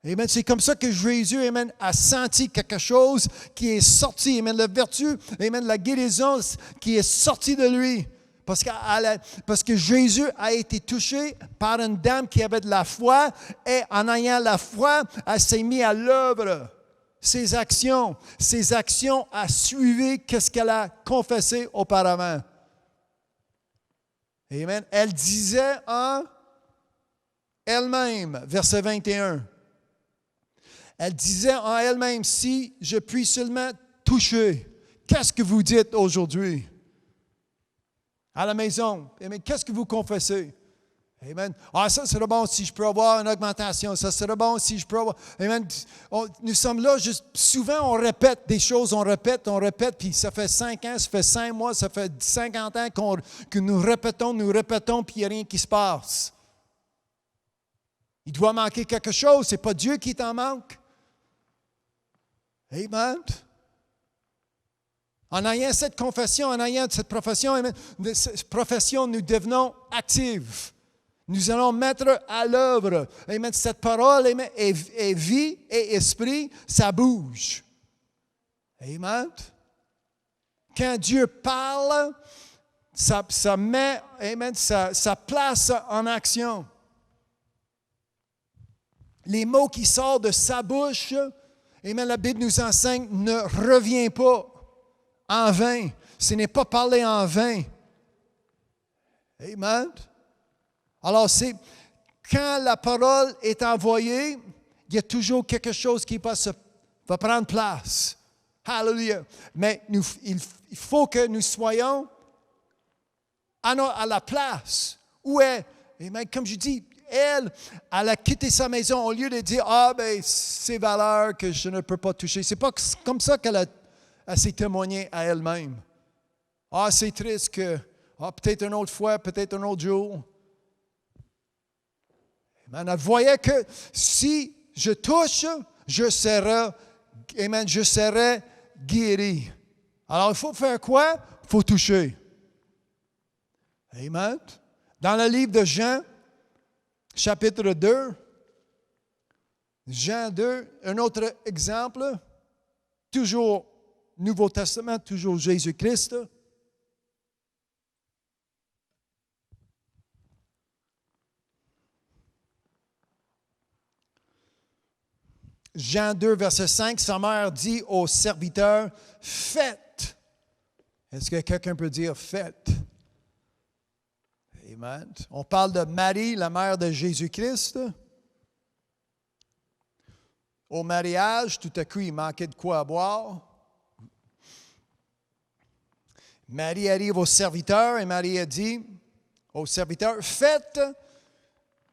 Amen. C'est comme ça que Jésus, amen, a senti quelque chose qui est sorti. Amen. La vertu, amen, la guérison qui est sortie de lui. Parce que Jésus a été touché par une dame qui avait de la foi et en ayant la foi, elle s'est mise à l'œuvre. Ses actions a suivi ce qu'elle a confessé auparavant. Amen. Elle disait en elle-même, verset 21. Elle disait en elle-même, si je puis seulement toucher, qu'est-ce que vous dites aujourd'hui? À la maison, amen, qu'est-ce que vous confessez? Amen. Ah, ça serait bon si je peux avoir une augmentation. Ça serait bon si je peux avoir. Amen. Nous sommes là, souvent on répète des choses, on répète, puis ça fait 5 ans, ça fait 5 mois, ça fait 50 ans que nous répétons, puis il n'y a rien qui se passe. Il doit manquer quelque chose, ce n'est pas Dieu qui t'en manque. Amen. En ayant cette confession, en ayant cette profession, amen, cette profession, nous devenons actifs. Nous allons mettre à l'œuvre. Amen. Cette parole amen, est vie et esprit, ça bouge. Amen. Quand Dieu parle, ça met amen, ça place en action. Les mots qui sortent de sa bouche, amen, la Bible nous enseigne, ne revient pas en vain. Ce n'est pas parler en vain. Amen. Alors, c'est quand la parole est envoyée, il y a toujours quelque chose qui va prendre place. Hallelujah. Mais il faut que nous soyons à la place. Où est, amen, comme je dis, elle a quitté sa maison au lieu de dire, c'est valeur que je ne peux pas toucher. C'est pas comme ça qu'elle s'est témoignée à elle-même. C'est triste que, peut-être une autre fois, peut-être un autre jour. Amen. Elle voyait que si je touche, je serai guéri. Alors, il faut faire quoi? Il faut toucher. Amen. Dans le livre de Jean, chapitre 2, Jean 2, un autre exemple, toujours Nouveau Testament, toujours Jésus-Christ. Jean 2, verset 5, sa mère dit au serviteur, « Faites ». Est-ce que quelqu'un peut dire « Faites » ? Amen. On parle de Marie, la mère de Jésus-Christ. Au mariage, tout à coup, il manquait de quoi à boire. Marie arrive au serviteur et Marie a dit au serviteur, « Faites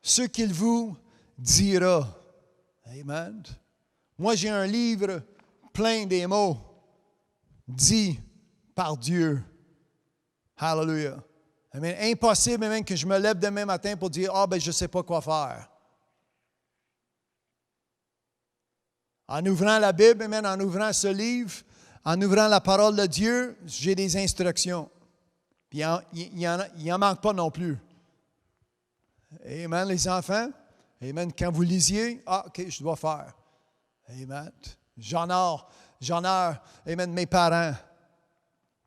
ce qu'il vous dira. » Amen. Moi, j'ai un livre plein des mots dits par Dieu. Hallelujah. Amen. Impossible même que je me lève demain matin pour dire, je ne sais pas quoi faire. En ouvrant la Bible, amen, en ouvrant ce livre, en ouvrant la parole de Dieu, j'ai des instructions. Puis il n'en manque pas non plus. Amen, les enfants. Amen. Quand vous lisiez, OK, je dois faire. Amen. J'honore, amen, mes parents.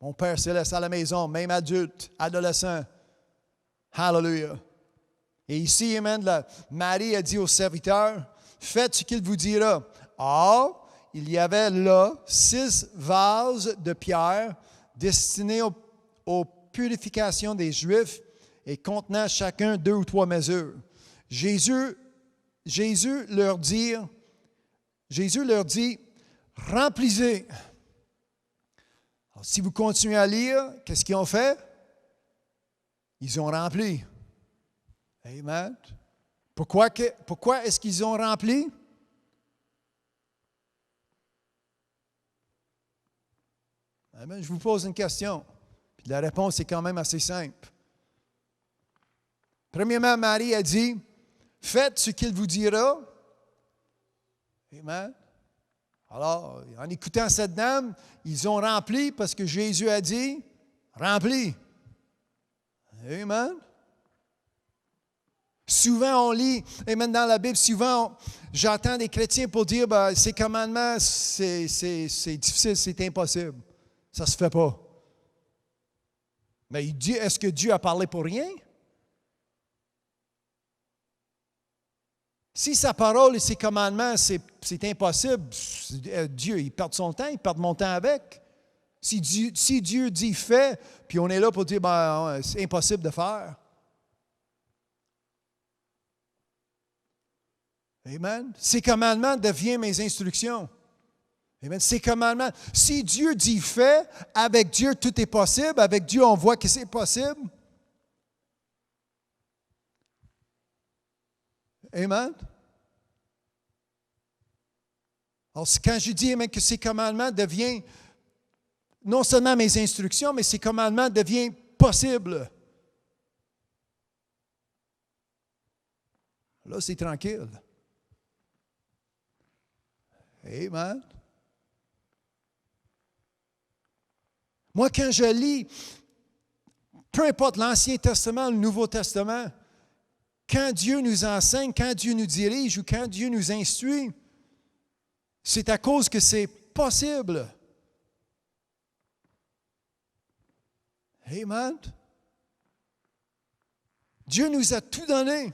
Mon Père céleste à la maison, même adulte, adolescent. Hallelujah. Et ici, amen, Marie a dit au serviteur, faites ce qu'il vous dira. Or, il y avait là 6 vases de pierre destinés aux purifications des Juifs et contenant chacun 2 ou 3 mesures. Jésus leur dit, remplissez. Alors, si vous continuez à lire, qu'est-ce qu'ils ont fait? Ils ont rempli. Amen. Pourquoi est-ce qu'ils ont rempli? Amen. Je vous pose une question. Puis la réponse est quand même assez simple. Premièrement, Marie a dit, faites ce qu'il vous dira. Amen. Alors, en écoutant cette dame, ils ont rempli parce que Jésus a dit, rempli. Amen. Souvent, on lit, amen, dans la Bible, souvent, j'entends des chrétiens pour dire, ces commandements, c'est difficile, c'est impossible. Ça ne se fait pas. Mais il dit, est-ce que Dieu a parlé pour rien? Si sa parole et ses commandements, c'est impossible, Dieu, il perd son temps, il perd mon temps avec. Si Dieu dit fait, puis on est là pour dire, c'est impossible de faire. Amen. Ses commandements deviennent mes instructions. Amen. Ses commandements. Si Dieu dit fait, avec Dieu tout est possible. Avec Dieu, on voit que c'est possible. Amen. Alors, quand je dis amen, que ces commandements deviennent non seulement mes instructions, mais ces commandements deviennent possibles. Là, c'est tranquille. Amen. Moi, quand je lis, peu importe l'Ancien Testament, le Nouveau Testament, quand Dieu nous enseigne, quand Dieu nous dirige ou quand Dieu nous instruit, c'est à cause que c'est possible. Amen. Dieu nous a tout donné.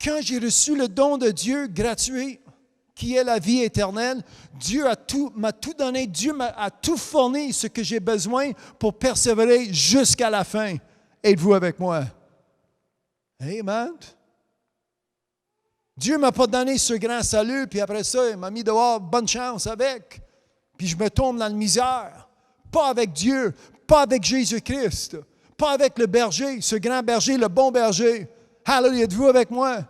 Quand j'ai reçu le don de Dieu gratuit, qui est la vie éternelle, Dieu m'a tout donné, Dieu m'a tout fourni ce que j'ai besoin pour persévérer jusqu'à la fin. Êtes-vous avec moi? Amen. Dieu ne m'a pas donné ce grand salut, puis après ça, il m'a mis dehors, bonne chance avec. Puis je me tombe dans la misère. Pas avec Dieu, pas avec Jésus-Christ, pas avec le berger, ce grand berger, le bon berger. Hallelujah, êtes-vous avec moi?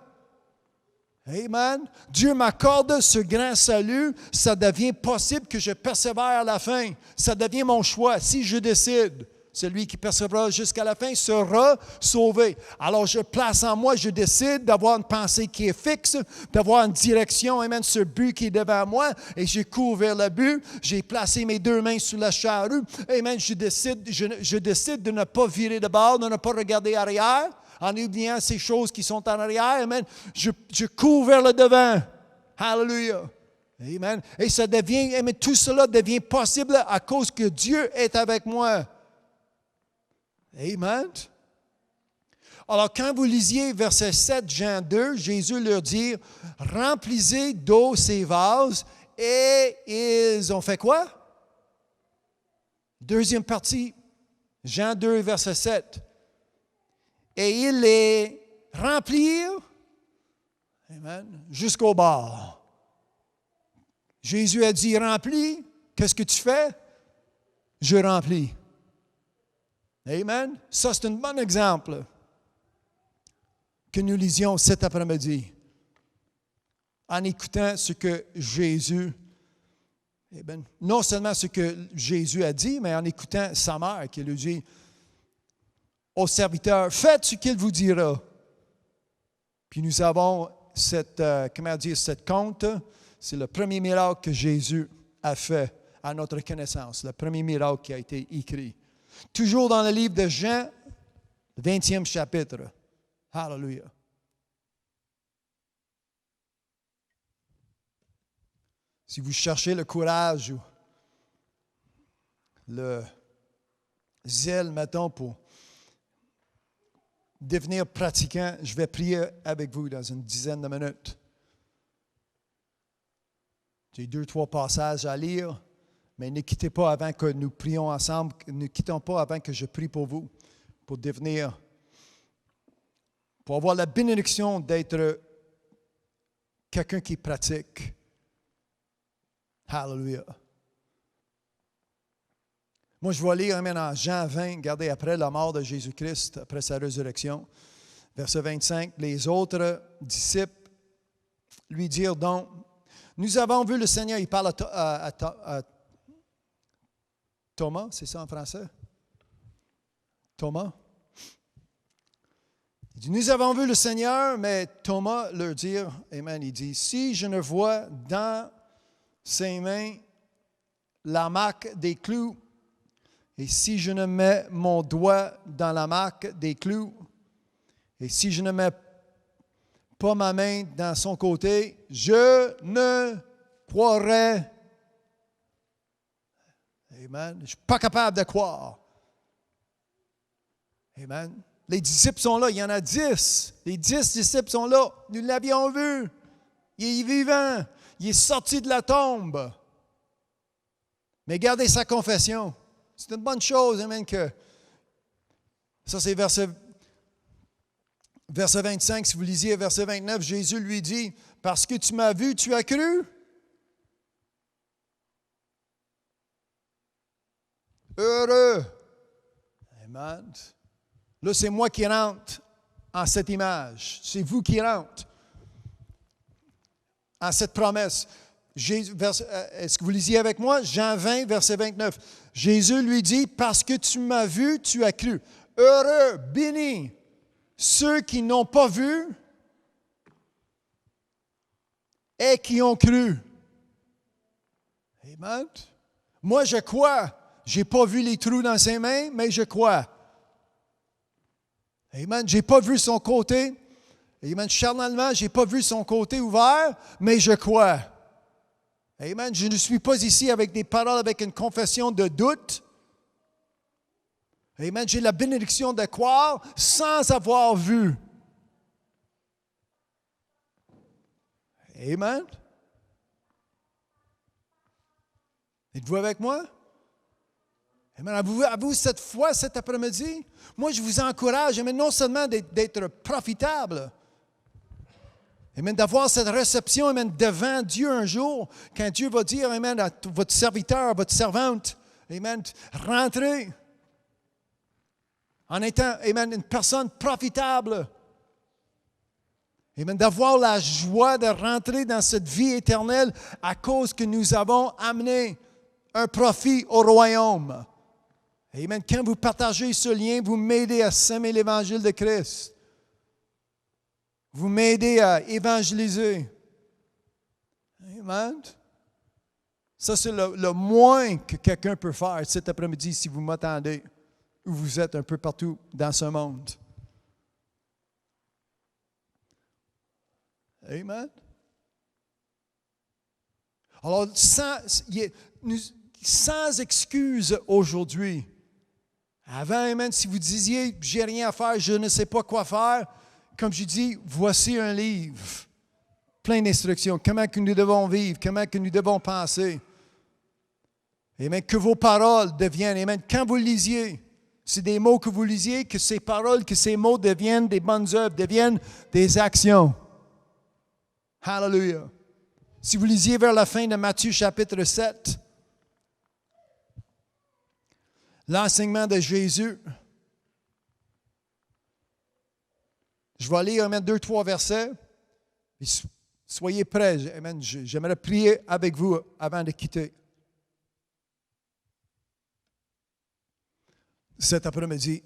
Amen. Dieu m'accorde ce grand salut, ça devient possible que je persévère à la fin. Ça devient mon choix. Si je décide, celui qui persévérera jusqu'à la fin sera sauvé. Alors je place en moi, je décide d'avoir une pensée qui est fixe, d'avoir une direction, amen, ce but qui est devant moi, et je cours vers le but. J'ai placé mes deux mains sur la charrue. Amen. Je décide de ne pas virer de bord, de ne pas regarder arrière. En oubliant ces choses qui sont en arrière, amen, je cours vers le devant. Hallelujah. Amen. Et ça devient, amen, tout cela devient possible à cause que Dieu est avec moi. Amen. Alors, quand vous lisiez verset 7, Jean 2, Jésus leur dit, remplissez d'eau ces vases, et ils ont fait quoi? Deuxième partie, Jean 2, verset 7. Et ils les remplirent, amen, jusqu'au bord. Jésus a dit, remplis. Qu'est-ce que tu fais? Je remplis. Amen. Ça, c'est un bon exemple que nous lisions cet après-midi en écoutant ce que Jésus, amen, non seulement ce que Jésus a dit, mais en écoutant sa mère qui lui dit au serviteur, faites ce qu'il vous dira. Puis nous avons cette compte, c'est le premier miracle que Jésus a fait à notre connaissance, le premier miracle qui a été écrit. Toujours dans le livre de Jean, le 20e chapitre. Hallelujah. Si vous cherchez le courage ou le zèle, mettons, pour devenir pratiquant, je vais prier avec vous dans une dizaine de minutes. J'ai 2-3 passages à lire, mais ne quittez pas avant que nous prions ensemble. Ne quittons pas avant que je prie pour vous, pour devenir, pour avoir la bénédiction d'être quelqu'un qui pratique. Hallelujah. Moi, je vais lire en Jean 20, regardez, après la mort de Jésus-Christ, après sa résurrection, verset 25, les autres disciples lui dirent donc, nous avons vu le Seigneur, il parle à Thomas, c'est ça en français? Thomas? Il dit, nous avons vu le Seigneur, mais Thomas leur dit, amen, il dit, si je ne vois dans ses mains la marque des clous, et si je ne mets mon doigt dans la marque des clous, et si je ne mets pas ma main dans son côté, je ne croirai. Amen. Je ne suis pas capable de croire. Amen. Les disciples sont là, il y en a 10. Les 10 disciples sont là. Nous l'avions vu. Il est vivant. Il est sorti de la tombe. Mais gardez sa confession. C'est une bonne chose, amen, que ça c'est verset 25, si vous lisiez verset 29, Jésus lui dit, « Parce que tu m'as vu, tu as cru. » Heureux. Amen. Là, c'est moi qui rentre en cette image. C'est vous qui rentrez en cette promesse. Est-ce que vous lisiez avec moi? Jean 20, verset 29. Jésus lui dit, « Parce que tu m'as vu, tu as cru. Heureux, bénis ceux qui n'ont pas vu et qui ont cru. » Amen. Moi, je crois. Je n'ai pas vu les trous dans ses mains, mais je crois. Amen. Je n'ai pas vu son côté. Amen. Charnellement, je n'ai pas vu son côté ouvert, mais je crois. Amen. Je ne suis pas ici avec des paroles, avec une confession de doute. Amen. J'ai la bénédiction de croire sans avoir vu. Amen. Êtes-vous avec moi? Amen. Avez-vous cette foi cet après-midi? Moi, je vous encourage, amen, non seulement d'être profitable, amen, d'avoir cette réception, amen, devant Dieu un jour, quand Dieu va dire, amen, à votre serviteur, à votre servante, amen, rentrez en étant, amen, une personne profitable. Amen, d'avoir la joie de rentrer dans cette vie éternelle à cause que nous avons amené un profit au royaume. Amen. Quand vous partagez ce lien, vous m'aidez à semer l'évangile de Christ. Vous m'aidez à évangéliser. Amen. Ça, c'est le moins que quelqu'un peut faire cet après-midi si vous m'attendez, où vous êtes un peu partout dans ce monde. Amen. Alors, sans excuse aujourd'hui, avant, amen, si vous disiez, j'ai rien à faire, je ne sais pas quoi faire, comme je dis, voici un livre, plein d'instructions, comment que nous devons vivre, comment que nous devons penser. Amen, que vos paroles deviennent, amen, quand vous lisiez, c'est des mots que vous lisiez, que ces paroles, que ces mots deviennent des bonnes œuvres, deviennent des actions. Hallelujah. Si vous lisiez vers la fin de Matthieu chapitre 7, l'enseignement de Jésus, je vais lire, amen, 2-3 versets. Soyez prêts, amen. J'aimerais prier avec vous avant de quitter cet après-midi.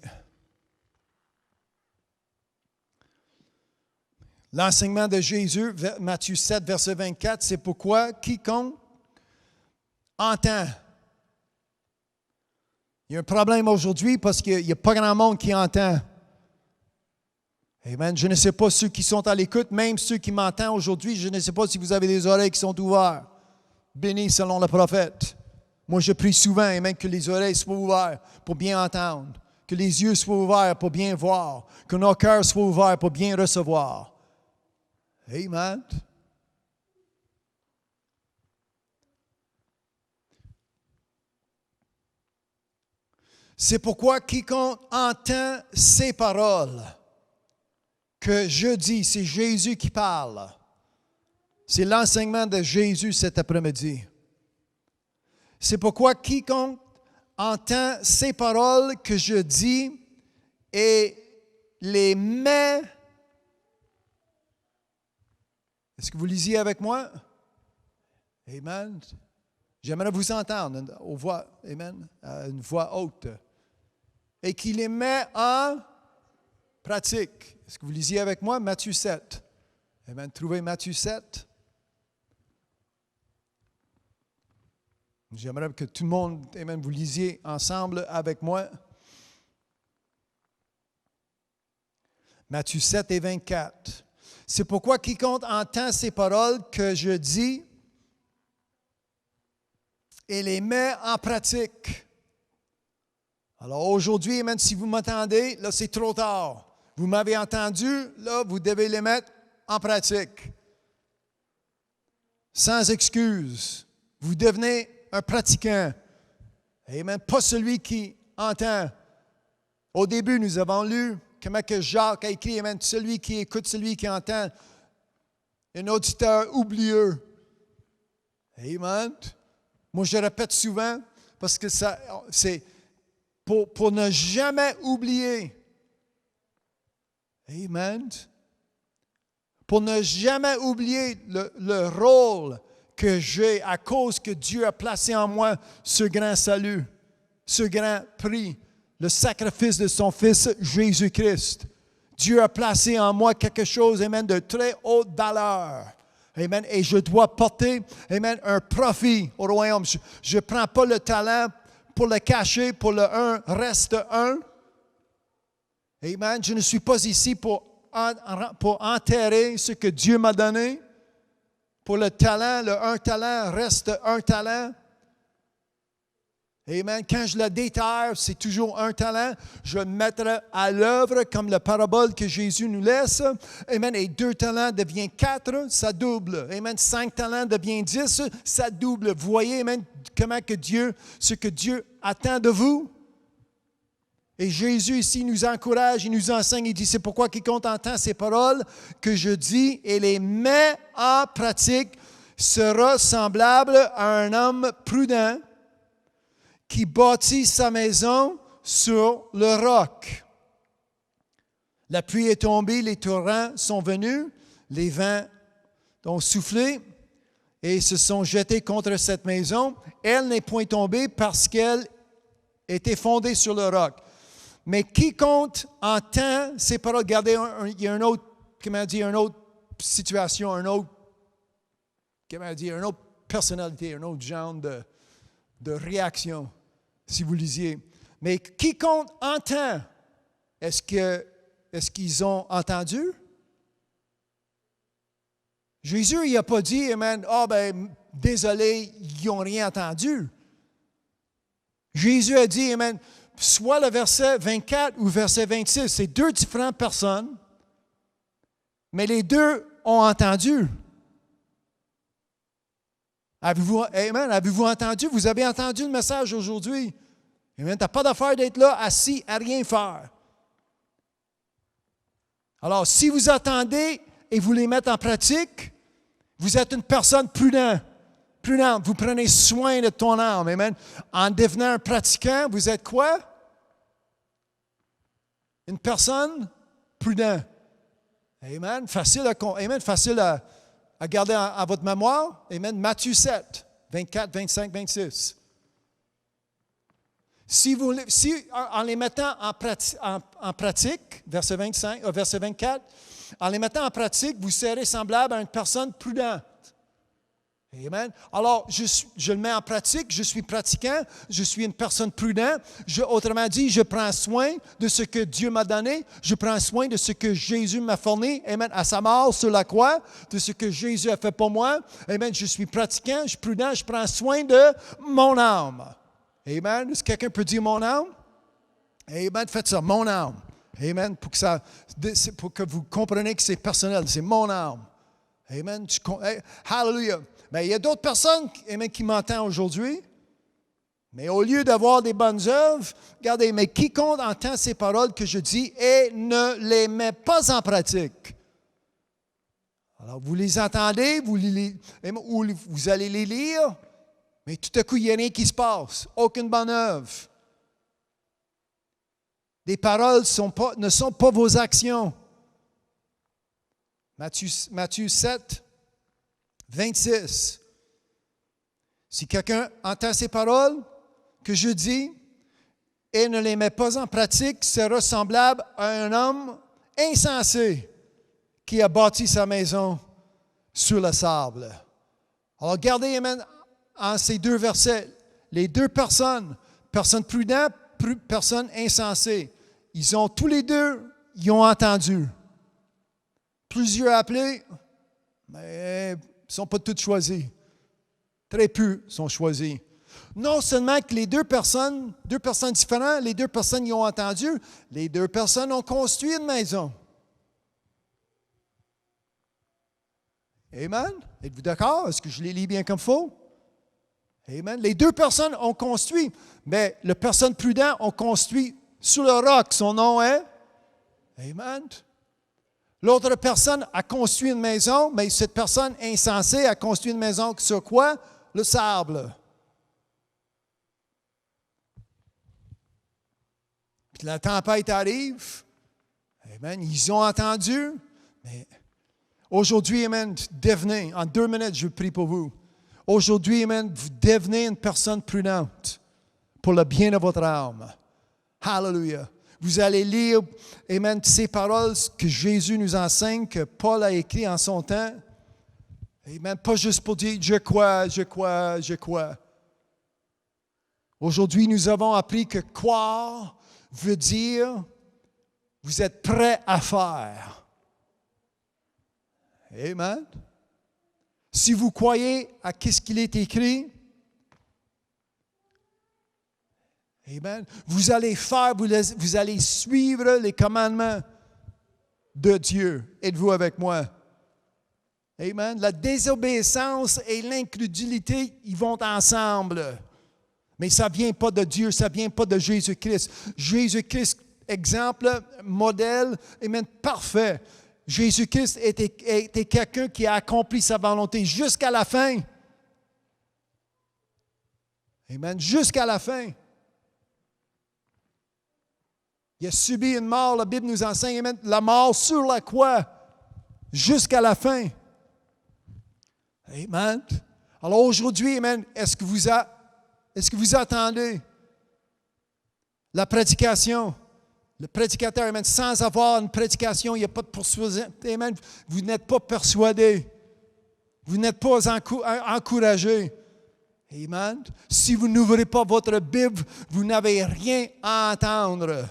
L'enseignement de Jésus, Matthieu 7, verset 24, c'est pourquoi quiconque entend. Il y a un problème aujourd'hui parce qu'il n'y a pas grand monde qui entend. Amen. Je ne sais pas ceux qui sont à l'écoute, même ceux qui m'entendent aujourd'hui, je ne sais pas si vous avez des oreilles qui sont ouvertes. Bénis selon le prophète. Moi, je prie souvent, amen, que les oreilles soient ouvertes pour bien entendre, que les yeux soient ouverts pour bien voir, que nos cœurs soient ouverts pour bien recevoir. Amen. C'est pourquoi quiconque entend ces paroles que je dis, c'est Jésus qui parle. C'est l'enseignement de Jésus cet après-midi. C'est pourquoi quiconque entend ces paroles que je dis et les met. Est-ce que vous lisiez avec moi? Amen. J'aimerais vous entendre aux voix, amen, à une voix haute. Et qui les met en pratique. Est-ce que vous lisiez avec moi Matthieu 7? Amen. Trouvez Matthieu 7. J'aimerais que tout le monde, amen, vous lisiez ensemble avec moi. Matthieu 7 et 24. C'est pourquoi quiconque entend ces paroles que je dis et les met en pratique. Alors aujourd'hui, amen, si vous m'entendez, là c'est trop tard. Vous m'avez entendu, là vous devez les mettre en pratique. Sans excuse. Vous devenez un pratiquant. Amen. Pas celui qui entend. Au début, nous avons lu comment que Jacques a écrit, amen, celui qui écoute, celui qui entend, un auditeur oublieux. Amen. Moi, je répète souvent, parce que ça, c'est pour ne jamais oublier. Amen. Pour ne jamais oublier le rôle que j'ai à cause que Dieu a placé en moi ce grand salut, ce grand prix, le sacrifice de son Fils Jésus-Christ. Dieu a placé en moi quelque chose, amen, de très haute valeur. Amen. Et je dois porter, amen, un profit au royaume. Je ne prends pas le talent pour le cacher, pour le un reste un. Amen. Je ne suis pas ici pour enterrer ce que Dieu m'a donné. Pour le talent, le un talent reste un talent. Amen. Quand je le déterre, c'est toujours un talent. Je le mettrai à l'œuvre comme la parabole que Jésus nous laisse. Amen. Et 2 talents devient 4, ça double. Amen. 5 talents devient 10, ça double. Vous voyez, amen, comment que Dieu, ce que Dieu attend de vous. Et Jésus ici nous encourage, il nous enseigne, il dit, c'est pourquoi quiconque entend ces paroles que je dis et les met en pratique sera semblable à un homme prudent qui bâtit sa maison sur le roc. La pluie est tombée, les torrents sont venus, les vents ont soufflé et se sont jetés contre cette maison. Elle n'est point tombée parce qu'elle était fondée sur le roc. Mais quiconque entend ces paroles, regardez, il y a une autre, une autre situation, une autre personnalité, un autre genre de réaction, si vous lisiez. Mais quiconque entend, est-ce qu'ils ont entendu? Jésus, il n'a pas dit, amen, désolé, ils n'ont rien entendu. Jésus a dit, amen, soit le verset 24 ou verset 26, c'est 2 différentes personnes, mais les 2 ont entendu. Avez-vous entendu? Vous avez entendu le message aujourd'hui. Amen. Tu n'as pas d'affaire d'être là, assis, à rien faire. Alors, si vous attendez et vous les mettez en pratique, vous êtes une personne prudente. Vous prenez soin de ton âme. Amen. En devenant un pratiquant, vous êtes quoi? Une personne prudente. Amen. Facile à garder à votre mémoire. Amen. Matthieu 7, 24, 25, 26. Si en les mettant en pratique, verset 24, en les mettant en pratique, vous serez semblable à une personne prudente. Amen. Alors, je le mets en pratique, je suis pratiquant, je suis une personne prudente. Autrement dit, je prends soin de ce que Dieu m'a donné, je prends soin de ce que Jésus m'a fourni, amen, à sa mort sur la croix, de ce que Jésus a fait pour moi. Amen. Je suis pratiquant, je suis prudent, je prends soin de mon âme. Amen. Est-ce que quelqu'un peut dire mon âme? Amen. Faites ça, mon âme. Amen. Pour que vous compreniez que c'est personnel, c'est mon âme. Amen. Hallelujah. Mais il y a d'autres personnes qui m'entendent aujourd'hui. Mais au lieu d'avoir des bonnes œuvres, regardez, mais quiconque entend ces paroles que je dis et ne les met pas en pratique. Alors, vous les entendez, vous allez les lire, mais tout à coup, il n'y a rien qui se passe. Aucune bonne œuvre. Les paroles ne sont pas vos actions. Matthieu 7, 26. Si quelqu'un entend ces paroles que je dis et ne les met pas en pratique, sera semblable à un homme insensé qui a bâti sa maison sur le sable. Alors, regardez, amen, en ces deux versets, les deux personne prudente, personne insensée, ils ont tous les deux, ils ont entendu. Plusieurs appelés, mais ils ne sont pas tous choisis. Très peu sont choisis. Non seulement que les deux personnes différentes, les deux personnes y ont entendu, les deux personnes ont construit une maison. Amen? Êtes-vous d'accord? Est-ce que je les lis bien comme il faut? Amen. Les deux personnes ont construit, mais la personne prudente a construit sur le roc. Son nom est? Amen. L'autre personne a construit une maison, mais cette personne insensée a construit une maison sur quoi? Le sable. Puis la tempête arrive. Amen. Ils ont entendu. Mais aujourd'hui, amen, devenez, en 2 minutes, je prie pour vous. Aujourd'hui, amen, vous devenez une personne prudente pour le bien de votre âme. Hallelujah. Vous allez lire, amen, ces paroles que Jésus nous enseigne, que Paul a écrit en son temps. Amen. Pas juste pour dire je crois. Aujourd'hui, nous avons appris que croire veut dire vous êtes prêt à faire. Amen. Si vous croyez à ce qu'il est écrit, amen, vous allez faire, vous allez suivre les commandements de Dieu. Êtes-vous avec moi? Amen. La désobéissance et l'incrédulité, ils vont ensemble. Mais ça ne vient pas de Dieu, ça ne vient pas de Jésus-Christ. Jésus-Christ, exemple, modèle, amen, parfait. Jésus-Christ était quelqu'un qui a accompli sa volonté jusqu'à la fin. Amen. Jusqu'à la fin. Il a subi une mort, la Bible nous enseigne, amen, la mort sur la croix, jusqu'à la fin. Amen. Alors aujourd'hui, amen, est-ce que vous attendez la prédication? Le prédicateur, amen, sans avoir une prédication, il n'y a pas de persuasion. Amen. Vous n'êtes pas persuadé. Vous n'êtes pas encouragé. Amen. Si vous n'ouvrez pas votre Bible, vous n'avez rien à entendre.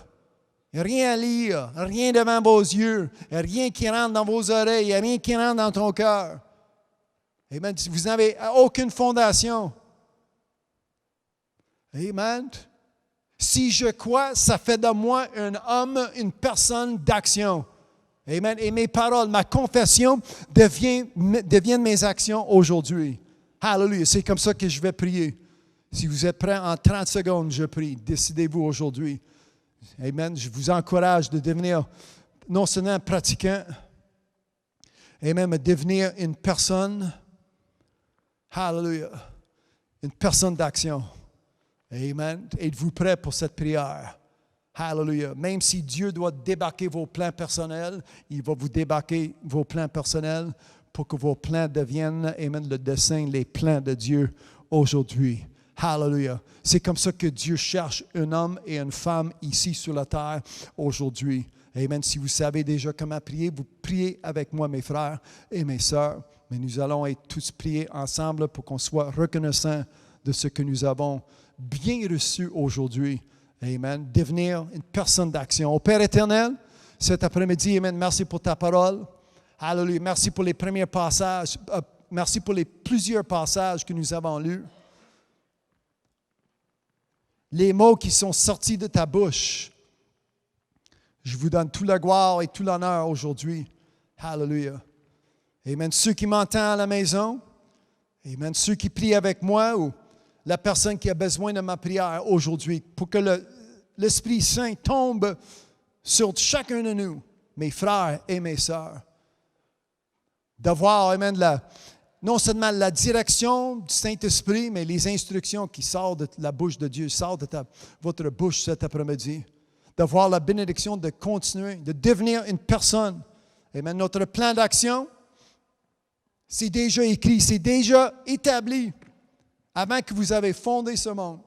Rien à lire, rien devant vos yeux, rien qui rentre dans vos oreilles, rien qui rentre dans ton cœur. Amen. Vous n'avez aucune fondation. Amen. Si je crois, ça fait de moi un homme, une personne d'action. Amen. Et mes paroles, ma confession deviennent mes actions aujourd'hui. Hallelujah. C'est comme ça que je vais prier. Si vous êtes prêts, en 30 secondes, je prie. Décidez-vous aujourd'hui. Amen. Je vous encourage de devenir non seulement un pratiquant, amen, mais devenir une personne, hallelujah, une personne d'action. Amen. Êtes-vous prêts pour cette prière? Hallelujah. Même si Dieu doit débarquer vos plans personnels, il va vous débarquer vos plans personnels pour que vos plans deviennent, amen, le dessein, les plans de Dieu aujourd'hui. Hallelujah. C'est comme ça que Dieu cherche un homme et une femme ici sur la terre aujourd'hui. Amen. Si vous savez déjà comment prier, vous priez avec moi, mes frères et mes sœurs. Mais nous allons être tous prier ensemble pour qu'on soit reconnaissants de ce que nous avons bien reçu aujourd'hui. Amen. Devenir une personne d'action. Au Père éternel, cet après-midi, amen, merci pour ta parole. Hallelujah. Merci pour les premiers passages. Merci pour les plusieurs passages que nous avons lus. Les mots qui sont sortis de ta bouche. Je vous donne toute la gloire et tout l'honneur aujourd'hui. Hallelujah. Amen. Ceux qui m'entendent à la maison, amen. Ceux qui prient avec moi ou la personne qui a besoin de ma prière aujourd'hui, pour que l'Esprit Saint tombe sur chacun de nous, mes frères et mes sœurs. D'avoir, amen, non seulement la direction du Saint-Esprit, mais les instructions qui sortent de la bouche de Dieu, sortent de votre bouche cet après-midi. D'avoir la bénédiction de continuer, de devenir une personne. Amen. Notre plan d'action, c'est déjà écrit, c'est déjà établi avant que vous avez fondé ce monde.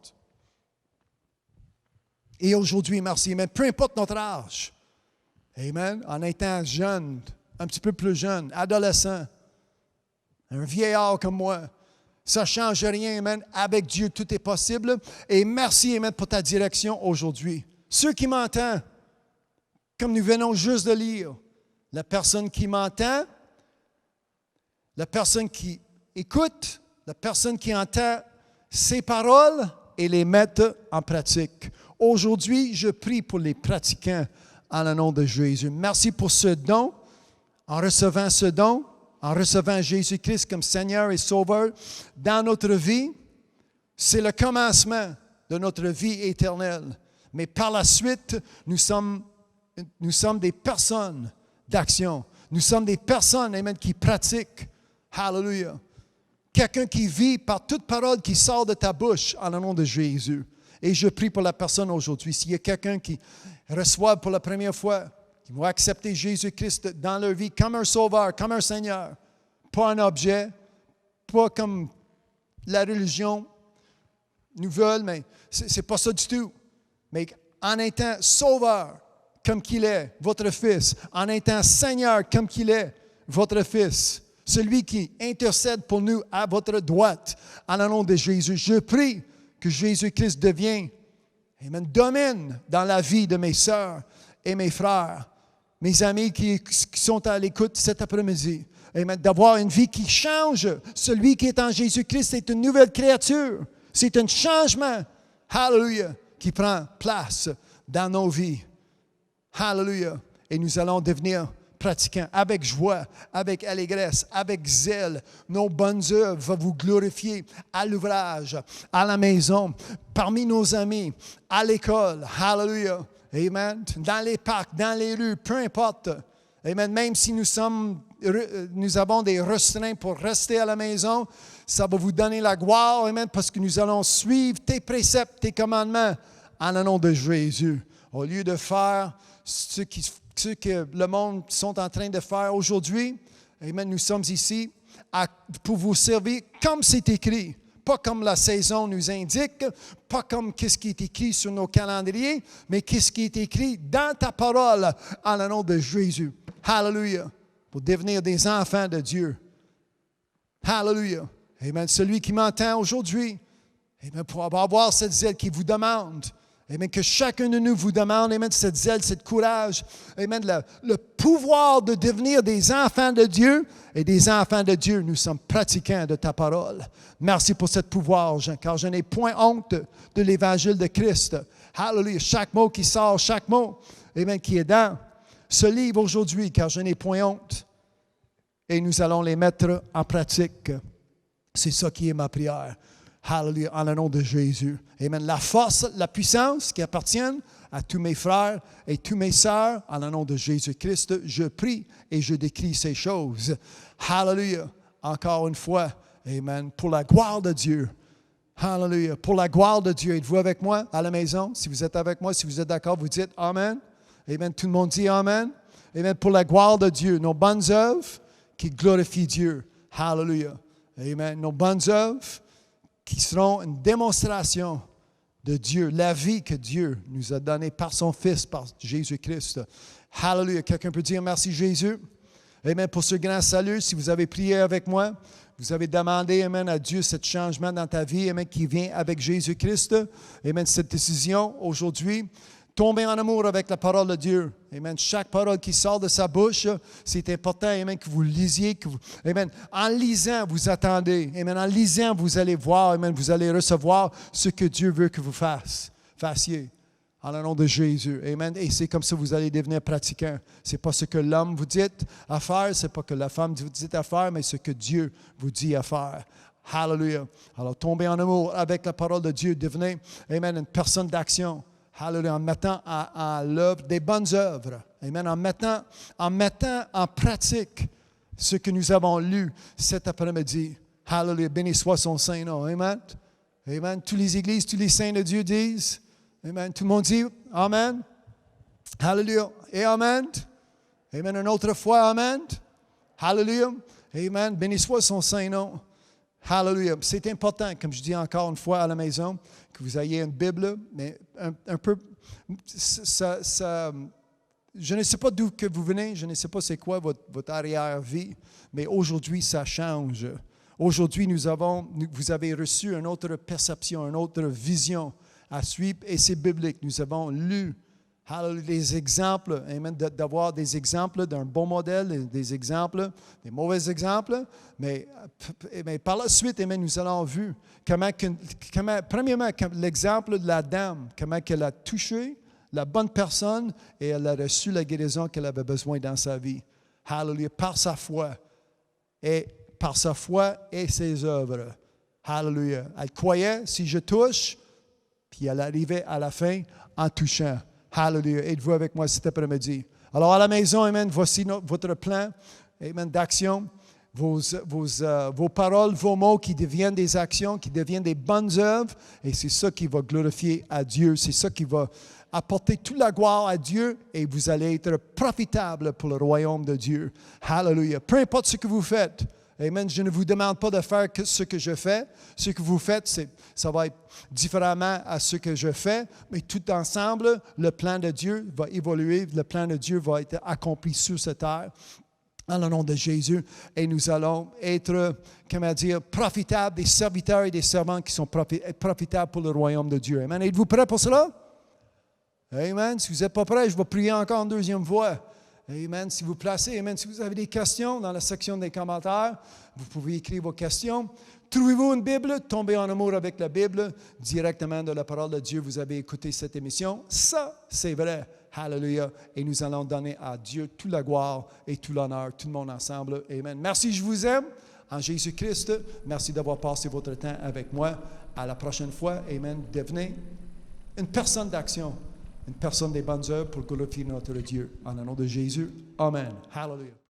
Et aujourd'hui, merci. Mais peu importe notre âge, Amen. En étant jeune, un petit peu plus jeune, adolescent, un vieillard comme moi. Ça ne change rien, amen. Avec Dieu, tout est possible. Et merci, amen, pour ta direction aujourd'hui. Ceux qui m'entendent, comme nous venons juste de lire, la personne qui m'entend, la personne qui écoute, la personne qui entend ces paroles et les mettre en pratique. Aujourd'hui, je prie pour les pratiquants en le nom de Jésus. Merci pour ce don. En recevant ce don, en recevant Jésus-Christ comme Seigneur et Sauveur dans notre vie, c'est le commencement de notre vie éternelle. Mais par la suite, nous sommes des personnes d'action. Nous sommes des personnes, amen, qui pratiquent. Hallelujah. Quelqu'un qui vit par toute parole qui sort de ta bouche en le nom de Jésus. Et je prie pour la personne aujourd'hui. S'il y a quelqu'un qui reçoit pour la première fois, qui va accepter Jésus-Christ dans leur vie comme un sauveur, comme un Seigneur, pas un objet, pas comme la religion nous veut, mais ce n'est pas ça du tout. Mais en étant sauveur comme qu'il est, votre Fils, en étant Seigneur comme qu'il est, votre Fils, celui qui intercède pour nous à votre droite, en le nom de Jésus, je prie que Jésus-Christ devienne, amen, domine dans la vie de mes sœurs et mes frères, mes amis qui sont à l'écoute cet après-midi. Amen, d'avoir une vie qui change. Celui qui est en Jésus-Christ est une nouvelle créature. C'est un changement, hallelujah, qui prend place dans nos vies. Hallelujah. Et nous allons devenir pratiquants avec joie, avec allégresse, avec zèle. Nos bonnes œuvres vont vous glorifier à l'ouvrage, à la maison, parmi nos amis, à l'école. Hallelujah. Amen. Dans les parcs, dans les rues, peu importe. Amen. Même si nous avons des restreints pour rester à la maison, ça va vous donner la gloire, amen, parce que nous allons suivre tes préceptes, tes commandements en le nom de Jésus. Au lieu de faire ce que le monde sont en train de faire aujourd'hui, amen, nous sommes ici pour vous servir comme c'est écrit. Pas comme la saison nous indique, pas comme ce qui est écrit sur nos calendriers, mais ce qui est écrit dans ta parole en le nom de Jésus. Hallelujah. Pour devenir des enfants de Dieu. Hallelujah. Amen. Celui qui m'entend aujourd'hui, amen, pour avoir cette zèle qui vous demande, amen, que chacun de nous vous demande, amen, cette zèle, cette courage, amen, le pouvoir de devenir des enfants de Dieu. Et des enfants de Dieu, nous sommes pratiquants de ta parole. Merci pour ce pouvoir, car je n'ai point honte de l'évangile de Christ. Hallelujah. Chaque mot qui sort, chaque mot, amen, qui est dans ce livre aujourd'hui, car je n'ai point honte. Et nous allons les mettre en pratique. C'est ça qui est ma prière. Hallelujah, en le nom de Jésus. Amen. La force, la puissance qui appartiennent à tous mes frères et toutes mes sœurs, en le nom de Jésus-Christ, je prie et je décris ces choses. Hallelujah. Encore une fois, amen. Pour la gloire de Dieu. Hallelujah. Pour la gloire de Dieu. Êtes-vous avec moi à la maison? Si vous êtes avec moi, si vous êtes d'accord, vous dites Amen. Amen. Tout le monde dit Amen. Amen. Pour la gloire de Dieu. Nos bonnes œuvres qui glorifient Dieu. Hallelujah. Amen. Nos bonnes œuvres qui seront une démonstration de Dieu, la vie que Dieu nous a donnée par son Fils, par Jésus-Christ. Hallelujah. Quelqu'un peut dire merci Jésus. Amen. Pour ce grand salut, si vous avez prié avec moi, vous avez demandé, amen, à Dieu ce changement dans ta vie, amen, qui vient avec Jésus-Christ. Amen. Cette décision aujourd'hui, tomber en amour avec la parole de Dieu. Amen. Chaque parole qui sort de sa bouche, c'est important, amen, que vous lisiez. Amen. En lisant, vous attendez. Amen. En lisant, vous allez voir, amen, vous allez recevoir ce que Dieu veut que vous fassiez. En le nom de Jésus. Amen. Et c'est comme ça que vous allez devenir pratiquant. Ce n'est pas ce que l'homme vous dit à faire, ce n'est pas que la femme vous dit à faire, mais ce que Dieu vous dit à faire. Hallelujah. Alors, tombez en amour avec la parole de Dieu. Devenez, amen, une personne d'action. Hallelujah, en mettant à l'œuvre des bonnes œuvres. Amen. En mettant en pratique ce que nous avons lu cet après-midi. Hallelujah. Béni soit son Saint-Nom. Amen. Amen. Toutes les églises, tous les saints de Dieu disent. Amen. Tout le monde dit Amen. Hallelujah. Et Amen. Amen. Une autre fois, Amen. Hallelujah. Amen. Béni soit son Saint-Nom. Hallelujah. C'est important, comme je dis encore une fois à la maison, que vous ayez une Bible, mais un peu, je ne sais pas d'où que vous venez, je ne sais pas c'est quoi votre arrière-vie, mais aujourd'hui, ça change. Aujourd'hui, vous avez reçu une autre perception, une autre vision à suivre, et c'est biblique. Nous avons lu des exemples, amen, d'avoir des exemples d'un bon modèle, des exemples, des mauvais exemples, mais par la suite, amen, nous allons vu premièrement, l'exemple de la dame, comment elle a touché la bonne personne et elle a reçu la guérison qu'elle avait besoin dans sa vie. Hallelujah, par sa foi et ses œuvres. Hallelujah. Elle croyait, si je touche, puis elle arrivait à la fin en touchant. Hallelujah. Êtes-vous avec moi cet après-midi? Alors à la maison, amen, voici votre plan, amen, d'action. Vos paroles, vos mots qui deviennent des actions, qui deviennent des bonnes œuvres. Et c'est ça qui va glorifier à Dieu. C'est ça qui va apporter toute la gloire à Dieu et vous allez être profitable pour le royaume de Dieu. Hallelujah. Peu importe ce que vous faites. Amen. Je ne vous demande pas de faire que ce que je fais. Ce que vous faites, ça va être différemment à ce que je fais, mais tout ensemble, le plan de Dieu va évoluer, le plan de Dieu va être accompli sur cette terre. En le nom de Jésus, et nous allons être, profitables des serviteurs et des servants qui sont profitables pour le royaume de Dieu. Amen. Êtes-vous prêts pour cela? Amen. Si vous n'êtes pas prêts, je vais prier encore une deuxième fois. Amen. Si vous placez, amen. Si vous avez des questions dans la section des commentaires, vous pouvez écrire vos questions. Trouvez-vous une Bible? Tombez en amour avec la Bible. Directement de la parole de Dieu, vous avez écouté cette émission. Ça, c'est vrai. Hallelujah. Et nous allons donner à Dieu toute la gloire et tout l'honneur, tout le monde ensemble. Amen. Merci, je vous aime. En Jésus-Christ, merci d'avoir passé votre temps avec moi. À la prochaine fois. Amen. Devenez une personne d'action. Une personne des bonnes œuvres pour glorifier notre Dieu. En le nom de Jésus. Amen. Hallelujah.